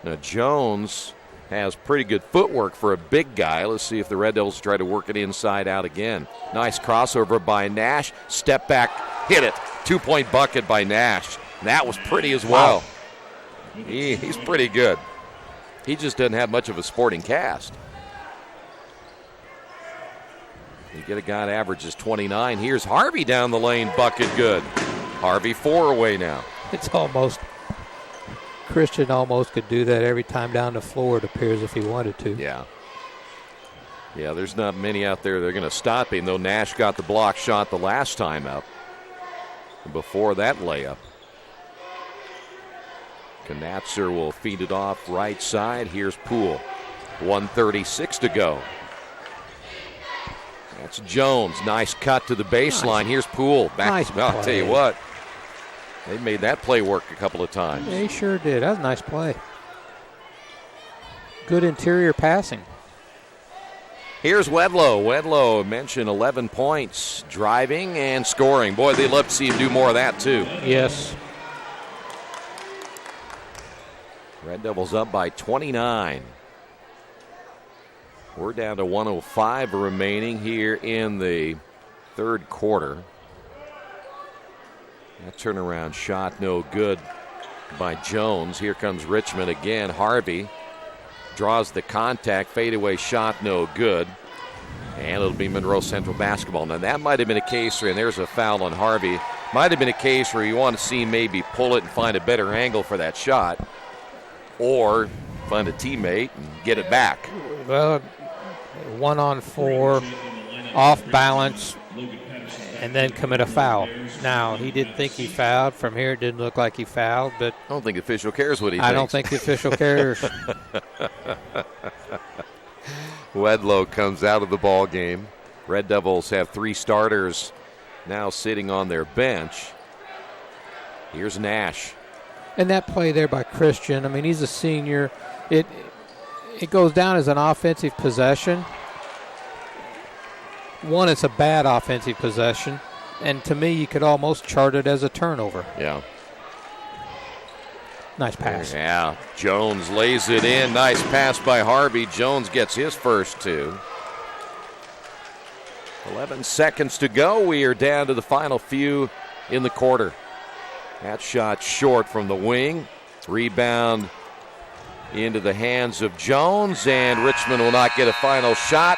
Now, Jones has pretty good footwork for a big guy. Let's see if the Red Devils try to work it inside out again. Nice crossover by Nash. Step back, hit it. 2-point bucket by Nash. That was pretty as well. Wow. He's pretty good. He just doesn't have much of a sporting cast. You get a guy that averages 29. Here's Harvey down the lane, bucket good. Harvey 4 away now. It's almost, Christian almost could do that every time down the floor, it appears, if he wanted to. Yeah. Yeah, there's not many out there that are going to stop him, though Nash got the block shot the last time up. Before that layup. Knatzer will feed it off right side. Here's Poole. 1:36 to go. That's Jones. Nice cut to the baseline. Here's Poole. Back. Nice Well, I'll tell you play. what. They made that play work a couple of times. They sure did. That was a nice play. Good interior passing. Here's Wedlow. Wedlow mentioned 11 points, driving and scoring. Boy, they'd love to see him do more of that, too. Yes. Red Devils up by 29. We're down to 1:05 remaining here in the third quarter. That turnaround shot no good by Jones. Here comes Richmond again. Harvey draws the contact. Fadeaway shot no good. And it'll be Monroe Central basketball. Now that might have been a case where, and there's a foul on Harvey, might have been a case where you want to see maybe pull it and find a better angle for that shot, or find a teammate and get it back. Well, 1-on-4, off balance, and then commit a foul. Now, he didn't think he fouled. From here, it didn't look like he fouled, but I don't think the official cares what he thinks. I don't think the official cares. Wedlow comes out of the ball game. Red Devils have 3 starters now sitting on their bench. Here's Nash. And that play there by Christian, I mean, he's a senior. It goes down as an offensive possession. One, it's a bad offensive possession. And to me, you could almost chart it as a turnover. Yeah. Nice pass. Yeah. Jones lays it in. Nice pass by Harvey. Jones gets his first 2. 11 seconds to go. We are down to the final few in the quarter. That shot short from the wing. Rebound into the hands of Jones, and Richmond will not get a final shot.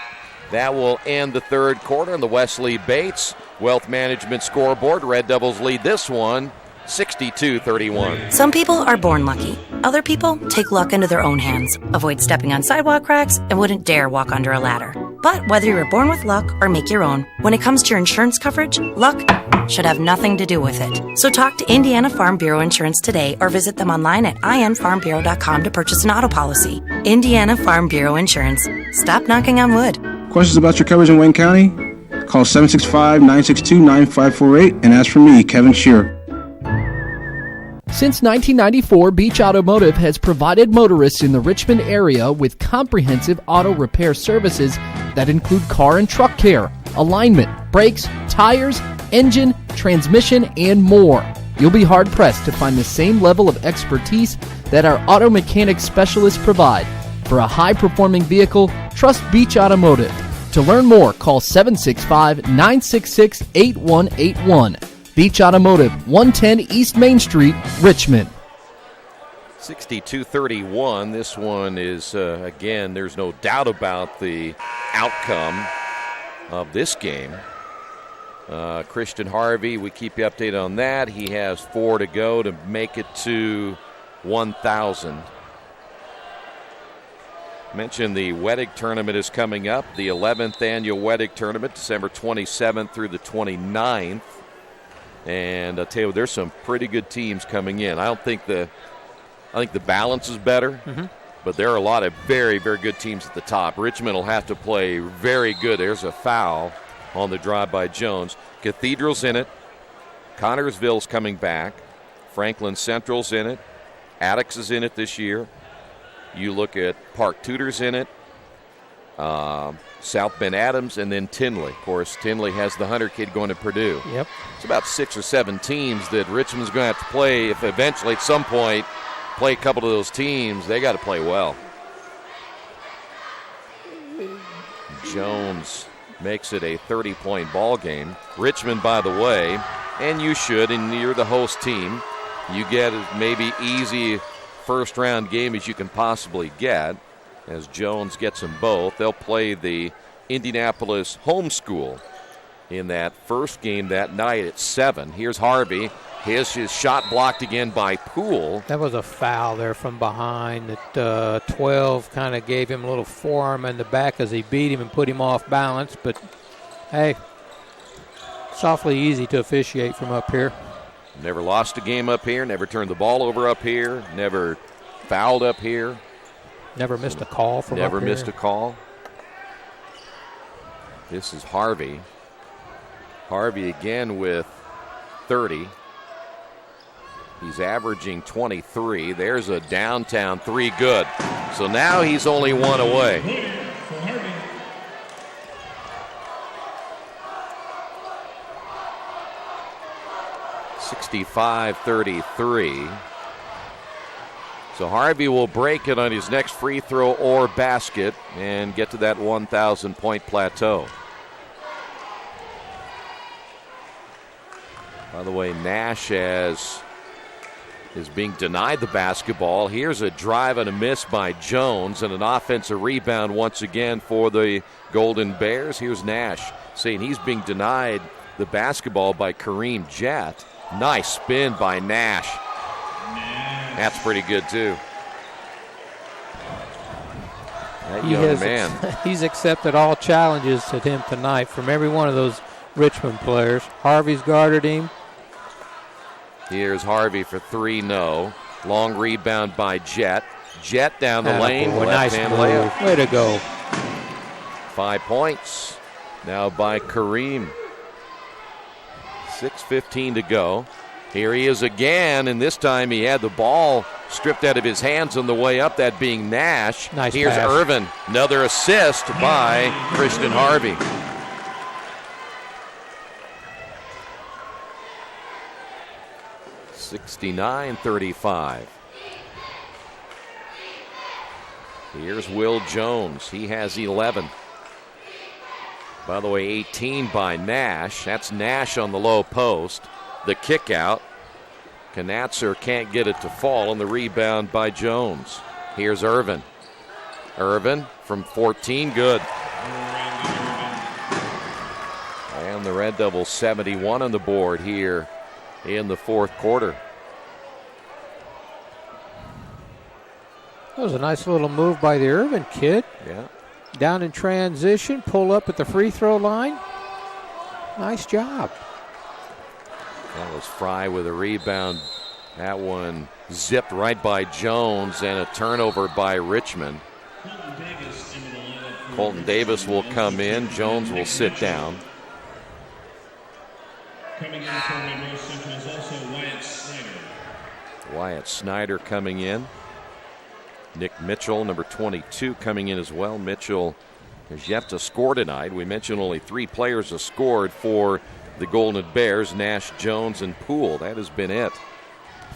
That will end the third quarter on the Wesley Bates Wealth Management scoreboard. Red Devils lead this one 62-31. Some people are born lucky. Other people take luck into their own hands, avoid stepping on sidewalk cracks, and wouldn't dare walk under a ladder. But whether you were born with luck or make your own, when it comes to your insurance coverage, luck should have nothing to do with it. So talk to Indiana Farm Bureau Insurance today or visit them online at infarmbureau.com to purchase an auto policy. Indiana Farm Bureau Insurance. Stop knocking on wood. Questions about your coverage in Wayne County? Call 765-962-9548 and ask for me, Kevin Shearer. Since 1994, Beach Automotive has provided motorists in the Richmond area with comprehensive auto repair services that include car and truck care, alignment, brakes, tires, engine, transmission, and more. You'll be hard-pressed to find the same level of expertise that our auto mechanic specialists provide. For a high-performing vehicle, trust Beach Automotive. To learn more, call 765-966-8181. Beach Automotive, 110 East Main Street, Richmond. 62-31. This one is, again, there's no doubt about the outcome of this game. Christian Harvey, we keep you updated on that. He has 4 to go to make it to 1,000. Mentioned the Wedig tournament is coming up, the 11th annual Wedig tournament, December 27th through the 29th. And I'll tell you, there's some pretty good teams coming in. I think the balance is better, but there are a lot of very, very good teams at the top. Richmond will have to play very good. There's a foul on the drive by Jones. Cathedral's in it. Connorsville's coming back. Franklin Central's in it. Attucks is in it this year. You look at Park Tudor's in it. South Bend Adams, and then Tinley. Of course, Tinley has the Hunter kid going to Purdue. Yep. It's about 6 or 7 teams that Richmond's going to have to play. If eventually at some point play a couple of those teams, they got to play well. Jones makes it a 30-point ball game. Richmond, by the way, and you should, and you're the host team, you get as maybe easy first-round game as you can possibly get. As Jones gets them both, they'll play the Indianapolis home school in that first game that night at 7. Here's Harvey. His shot blocked again by Poole. That was a foul there from behind that 12 kind of gave him a little forearm in the back as he beat him and put him off balance. But, hey, it's awfully easy to officiate from up here. Never lost a game up here, never turned the ball over up here, never fouled up here. Never missed a call from up here. Never missed a call. This is Harvey. Harvey again with 30. He's averaging 23. There's a downtown three, good. So now he's only one away. 65-33. So Harvey will break it on his next free throw or basket and get to that 1,000-point plateau. By the way, Nash is being denied the basketball. Here's a drive and a miss by Jones and an offensive rebound once again for the Golden Bears. Here's Nash saying he's being denied the basketball by Kareem Jett. Nice spin by Nash. That's pretty good, too. That young man. He's accepted all challenges to him tonight from every one of those Richmond players. Harvey's guarded him. Here's Harvey for three, no. Long rebound by Jett. Jett down the lane. Left-hand layup. Way to go. 5 points now by Kareem. 6:15 to go. Here he is again, and this time he had the ball stripped out of his hands on the way up, that being Nash. Nice Here's pass. Irvin. Another assist by Christian Harvey. (69-35). Here's Will Jones. He has 11. By the way, 18 by Nash. That's Nash on the low post. The kick out. Knatzer can't get it to fall on the rebound by Jones. Here's Irvin. Irvin from 14, good. And the Red Devils 71 on the board here in the fourth quarter. That was a nice little move by the Irvin kid. Yeah. Down in transition, pull up at the free throw line. Nice job. That was Fry with a rebound. That one zipped right by Jones and a turnover by Richmond. Colton Davis will come in. Jones will sit down. Coming in for Monroe Central is also Wyatt Snyder. Wyatt Snyder coming in. Nick Mitchell, number 22, coming in as well. Mitchell has yet to score tonight. We mentioned only 3 players have scored for the Golden Bears: Nash, Jones, and Poole. That has been it.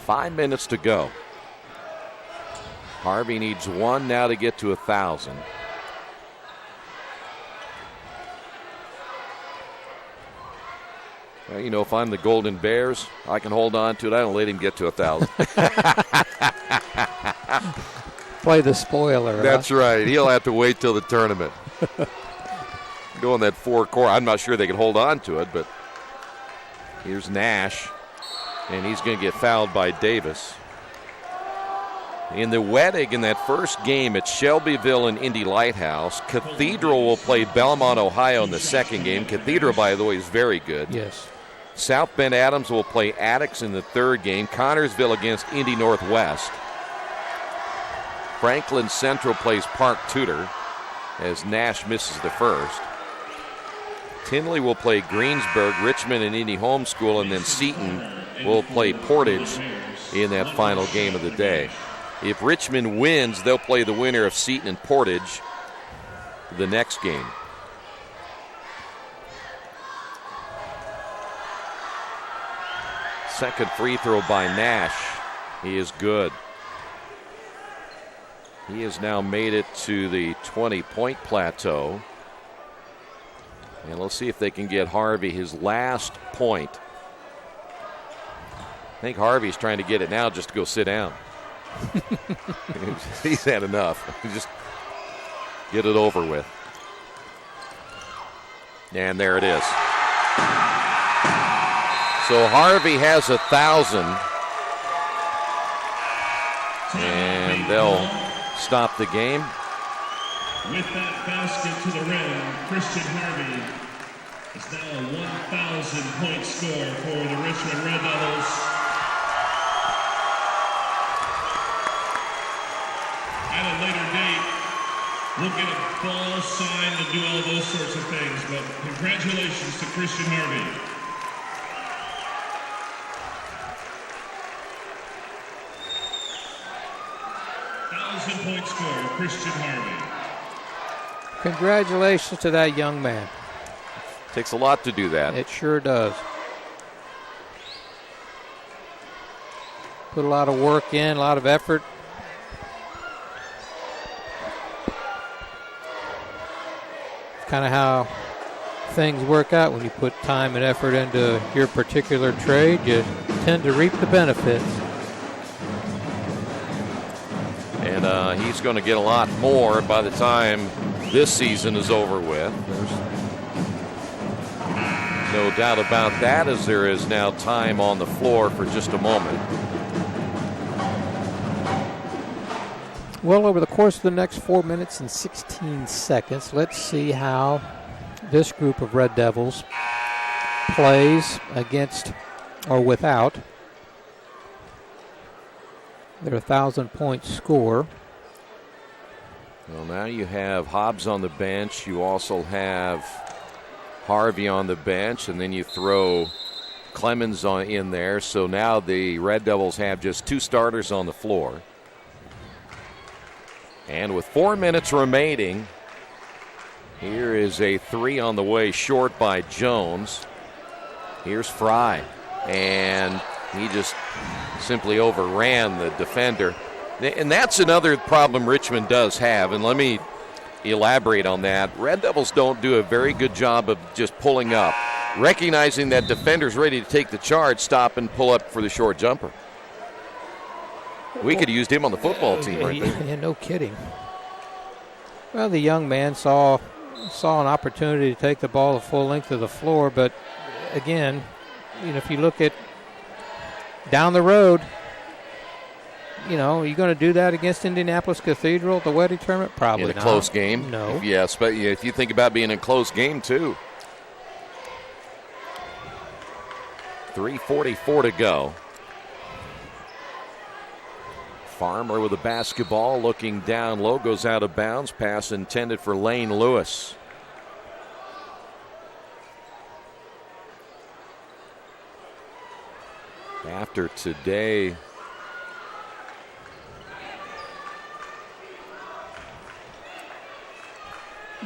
5 minutes to go. Harvey needs 1 now to get to 1,000. Well, you know, if I'm the Golden Bears, I can hold on to it. I don't let him get to 1,000. Play the spoiler. That's right. He'll have to wait till the tournament. Go in that 4-court. I'm not sure they can hold on to it, but here's Nash, and he's going to get fouled by Davis. In the Wettig in that first game at Shelbyville and Indy Lighthouse, Cathedral will play Belmont, Ohio in the second game. Cathedral, by the way, is very good. Yes. South Bend Adams will play Attucks in the third game. Connorsville against Indy Northwest. Franklin Central plays Park Tudor as Nash misses the first. Tinley will play Greensburg, Richmond and Indy Homeschool, and then Seton will play Portage in that final game of the day. If Richmond wins, they'll play the winner of Seton and Portage the next game. Second free throw by Nash. He is good. He has now made it to the 20-point plateau. And let's see if they can get Harvey his last point. I think Harvey's trying to get it now just to go sit down. He's had enough. Just get it over with. And there it is. So Harvey has 1,000. And they'll stop the game. With that basket to the rim, Christian Harvey is now a 1,000-point score for the Richmond Red Devils. At a later date, we'll get a ball signed and do all those sorts of things, but congratulations to Christian Harvey. Point score, Christian Harvey. Congratulations to that young man. Takes a lot to do that. It sure does. Put a lot of work in, a lot of effort. Kind of how things work out when you put time and effort into your particular trade. You tend to reap the benefits. And he's going to get a lot more by the time this season is over with. There's no doubt about that, as there is now time on the floor for just a moment. Well, over the course of the next 4 minutes and 16 seconds, let's see how this group of Red Devils plays against or without their 1,000-point score. Well, now you have Hobbs on the bench. You also have Harvey on the bench, and then you throw Clemens in there. So now the Red Devils have just 2 starters on the floor. And with 4 minutes remaining, here is a 3 on the way short by Jones. Here's Fry, and he just simply overran the defender. And that's another problem Richmond does have, and let me elaborate on that. Red Devils don't do a very good job of just pulling up. Recognizing that defender's ready to take the charge, stop and pull up for the short jumper. We could have used him on the football team right there. Yeah, no kidding. Well, the young man saw an opportunity to take the ball the full length of the floor, but again, if you look at down the road, are you going to do that against Indianapolis Cathedral at the wedding tournament? Probably in a close game. No. Yes, but if you think about being in a close game too. 3:44 to go. Farmer with a basketball, looking down low, goes out of bounds. Pass intended for Lane Lewis. After today, you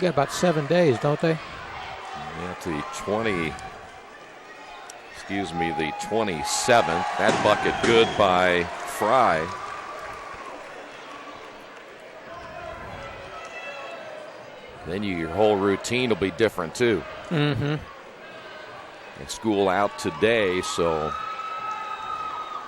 got about 7 days, don't they? Yeah, to the 27th. That bucket good by Fry. Then your whole routine will be different too. Mm-hmm. And school out today, so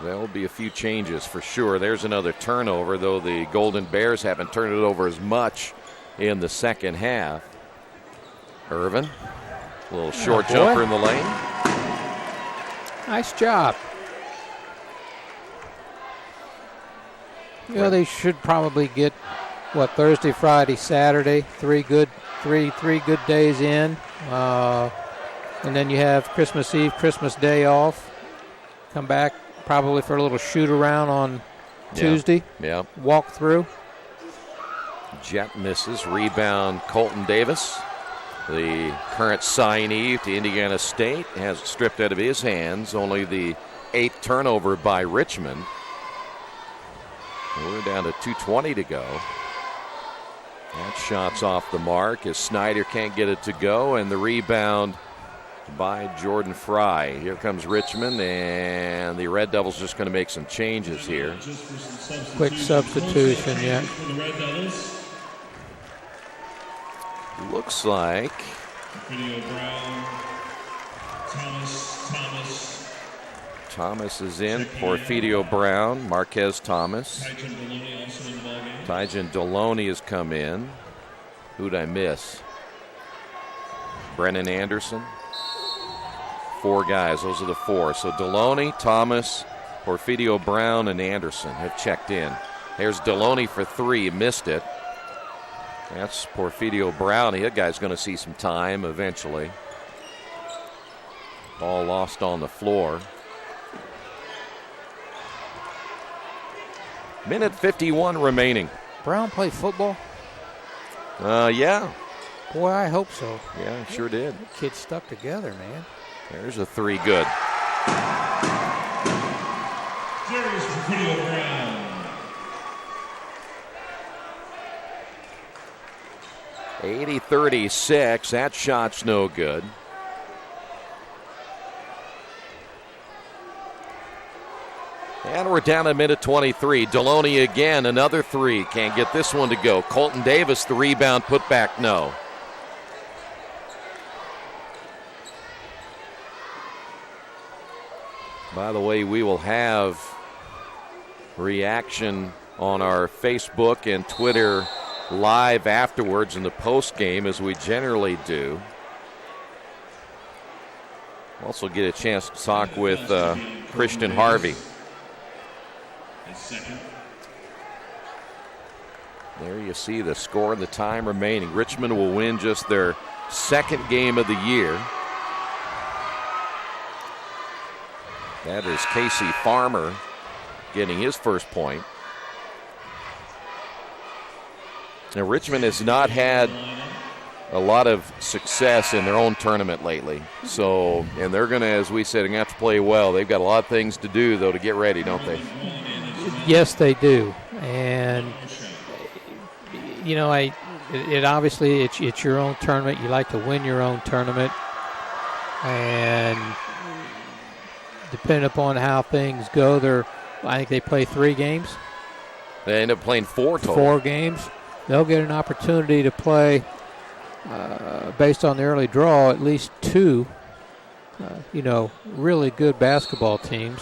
there will be a few changes for sure. There's another turnover, though the Golden Bears haven't turned it over as much in the second half. Irvin, a little short jumper in the lane. Nice job. They should probably get Thursday, Friday, Saturday, three good days in, and then you have Christmas Eve, Christmas Day off. Come back probably for a little shoot around on Tuesday. Yeah. Walk through. Jet misses. Rebound Colton Davis, the current signee to Indiana State, has it stripped out of his hands. Only the 8th turnover by Richmond. We're down to 2:20 to go. That shot's off the mark as Snyder can't get it to go, and the rebound by Jordan Fry. Here comes Richmond, and the Red Devils just going to make some changes here. Quick substitution, yeah. Looks like Thomas is in. Porfidio Brown, Marquez Thomas. Tyjan Deloney has come in. Who'd I miss? Brennan Anderson. 4 guys. Those are the 4. So Deloney, Thomas, Porfidio Brown, and Anderson have checked in. There's Deloney for 3. Missed it. That's Porfidio Brown. That guy's going to see some time eventually. Ball lost on the floor. Minute 51 remaining. Brown played football? Yeah. Boy, I hope so. Yeah, sure did. The kids stuck together, man. There's a 3 good. Jerry's Porfidio Brown. .80-36. That shot's no good. And we're down at minute 23. Deloney again, another 3. Can't get this one to go. Colton Davis, the rebound, put back, no. By the way, we will have reaction on our Facebook and Twitter live afterwards in the post game, as we generally do. Also get a chance to talk with Christian Harvey. There you see the score and the time remaining. Richmond will win just their 2nd game of the year. That is Casey Farmer getting his first point. Now, Richmond has not had a lot of success in their own tournament lately. So, and they're going to, as we said, going to have to play well. They've got a lot of things to do, though, to get ready, don't they? Yes, they do. And, you know, it obviously, it's your own tournament. You like to win your own tournament. And depending upon how things go, I think they play 3 games. They end up playing 4 total. 4 games. They'll get an opportunity to play, based on the early draw, at least 2, really good basketball teams,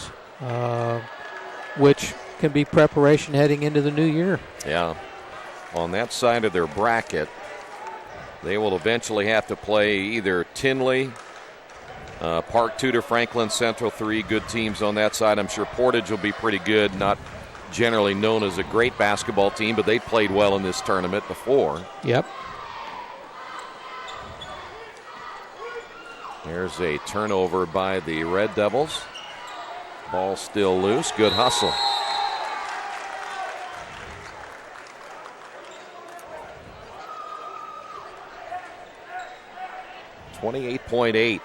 which can be preparation heading into the new year. Yeah. On that side of their bracket, they will eventually have to play either Tinley, Park Tudor, Franklin Central, 3 good teams on that side. I'm sure Portage will be pretty good, not generally known as a great basketball team, but they played well in this tournament before. Yep. There's a turnover by the Red Devils. Ball still loose. Good hustle. .8.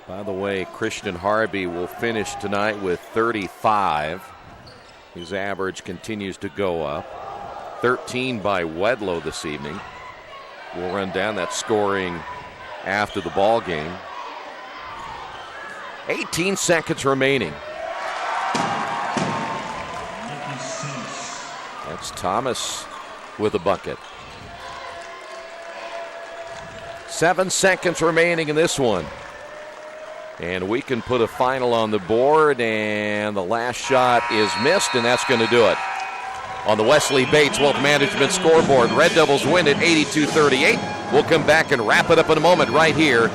By the way, Christian Harvey will finish tonight with 35. His average continues to go up. 13 by Wedlow this evening. We'll run down that scoring after the ball game. 18 seconds remaining. That's Thomas with a bucket. 7 seconds remaining in this one. And we can put a final on the board, and the last shot is missed, and that's going to do it. On the Wesley Bates Wealth Management scoreboard, Red Devils win at 82-38. We'll come back and wrap it up in a moment right here.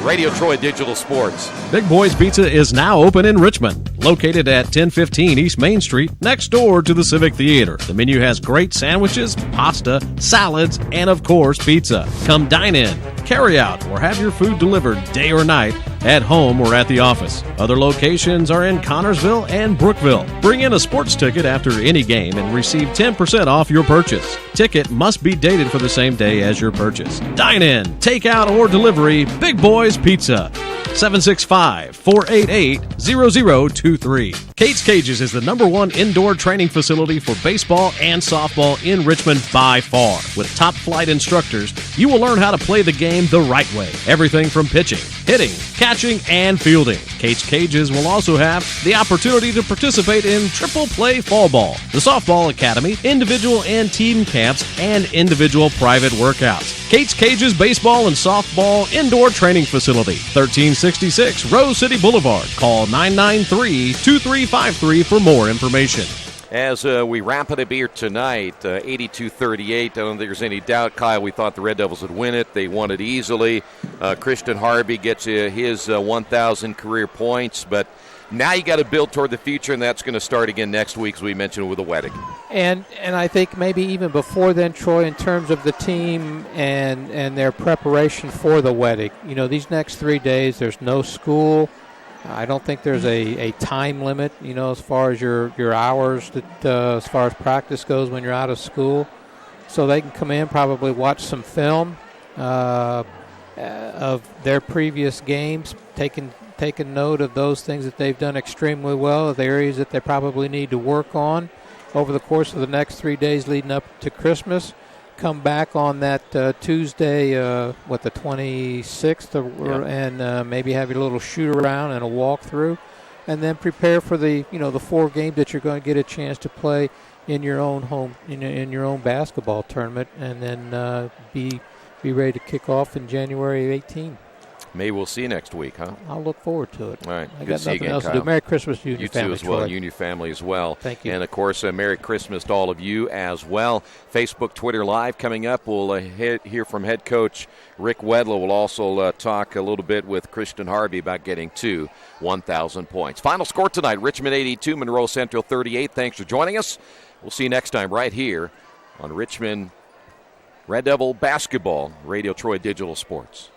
Radio Troy Digital Sports. Big Boys Pizza is now open in Richmond. Located at 1015 East Main Street, next door to the Civic Theater. The menu has great sandwiches, pasta, salads, and of course, pizza. Come dine in, carry out, or have your food delivered day or night, at home or at the office. Other locations are in Connorsville and Brookville. Bring in a sports ticket after any game and receive 10% off your purchase. Ticket must be dated for the same day as your purchase. Dine in, take out, or delivery, Big Boys Pizza. 765-488-0023. Kate's Cages is the #1 indoor training facility for baseball and softball in Richmond by far. With top flight instructors, you will learn how to play the game the right way. Everything from pitching, hitting, catching, and fielding. Kate's Cages will also have the opportunity to participate in triple play fall ball, the softball academy, individual and team camps, and individual private workouts. Kate's Cages Baseball and Softball Indoor Training Facility, 1366 Rose City Boulevard. Call 993-2353 for more information. As we wrap it up here tonight, 82-38. I don't think there's any doubt, Kyle. We thought the Red Devils would win it. They won it easily. Christian Harvey gets his 1,000 career points, but now you got to build toward the future, and that's going to start again next week, as we mentioned, with the wedding. And I think maybe even before then, Troy, in terms of the team and their preparation for the wedding. You know, these next 3 days, there's no school. I don't think there's a time limit, you know, as far as your hours, that as far as practice goes when you're out of school. So they can come in, probably watch some film of their previous games, taking note of those things that they've done extremely well, the areas that they probably need to work on over the course of the next 3 days leading up to Christmas. Come back on that Tuesday, the 26th, and maybe have your little shoot around and a walkthrough, and then prepare for the 4 games that you're going to get a chance to play in your own home, in your own basketball tournament, and then be ready to kick off in January 18. Maybe we'll see you next week, huh? I'll look forward to it. All right. I Good got to see you nothing again, else Kyle. to do. Merry Christmas to you and your You family, too as well, Troy. you and your family as well. Thank you. And, of course, Merry Christmas to all of you as well. Facebook, Twitter Live coming up. We'll hear from head coach Rick Wedlow. We'll also talk a little bit with Christian Harvey about getting to 1,000 points. Final score tonight, Richmond 82, Monroe Central 38. Thanks for joining us. We'll see you next time right here on Richmond Red Devil Basketball, Radio Troy Digital Sports.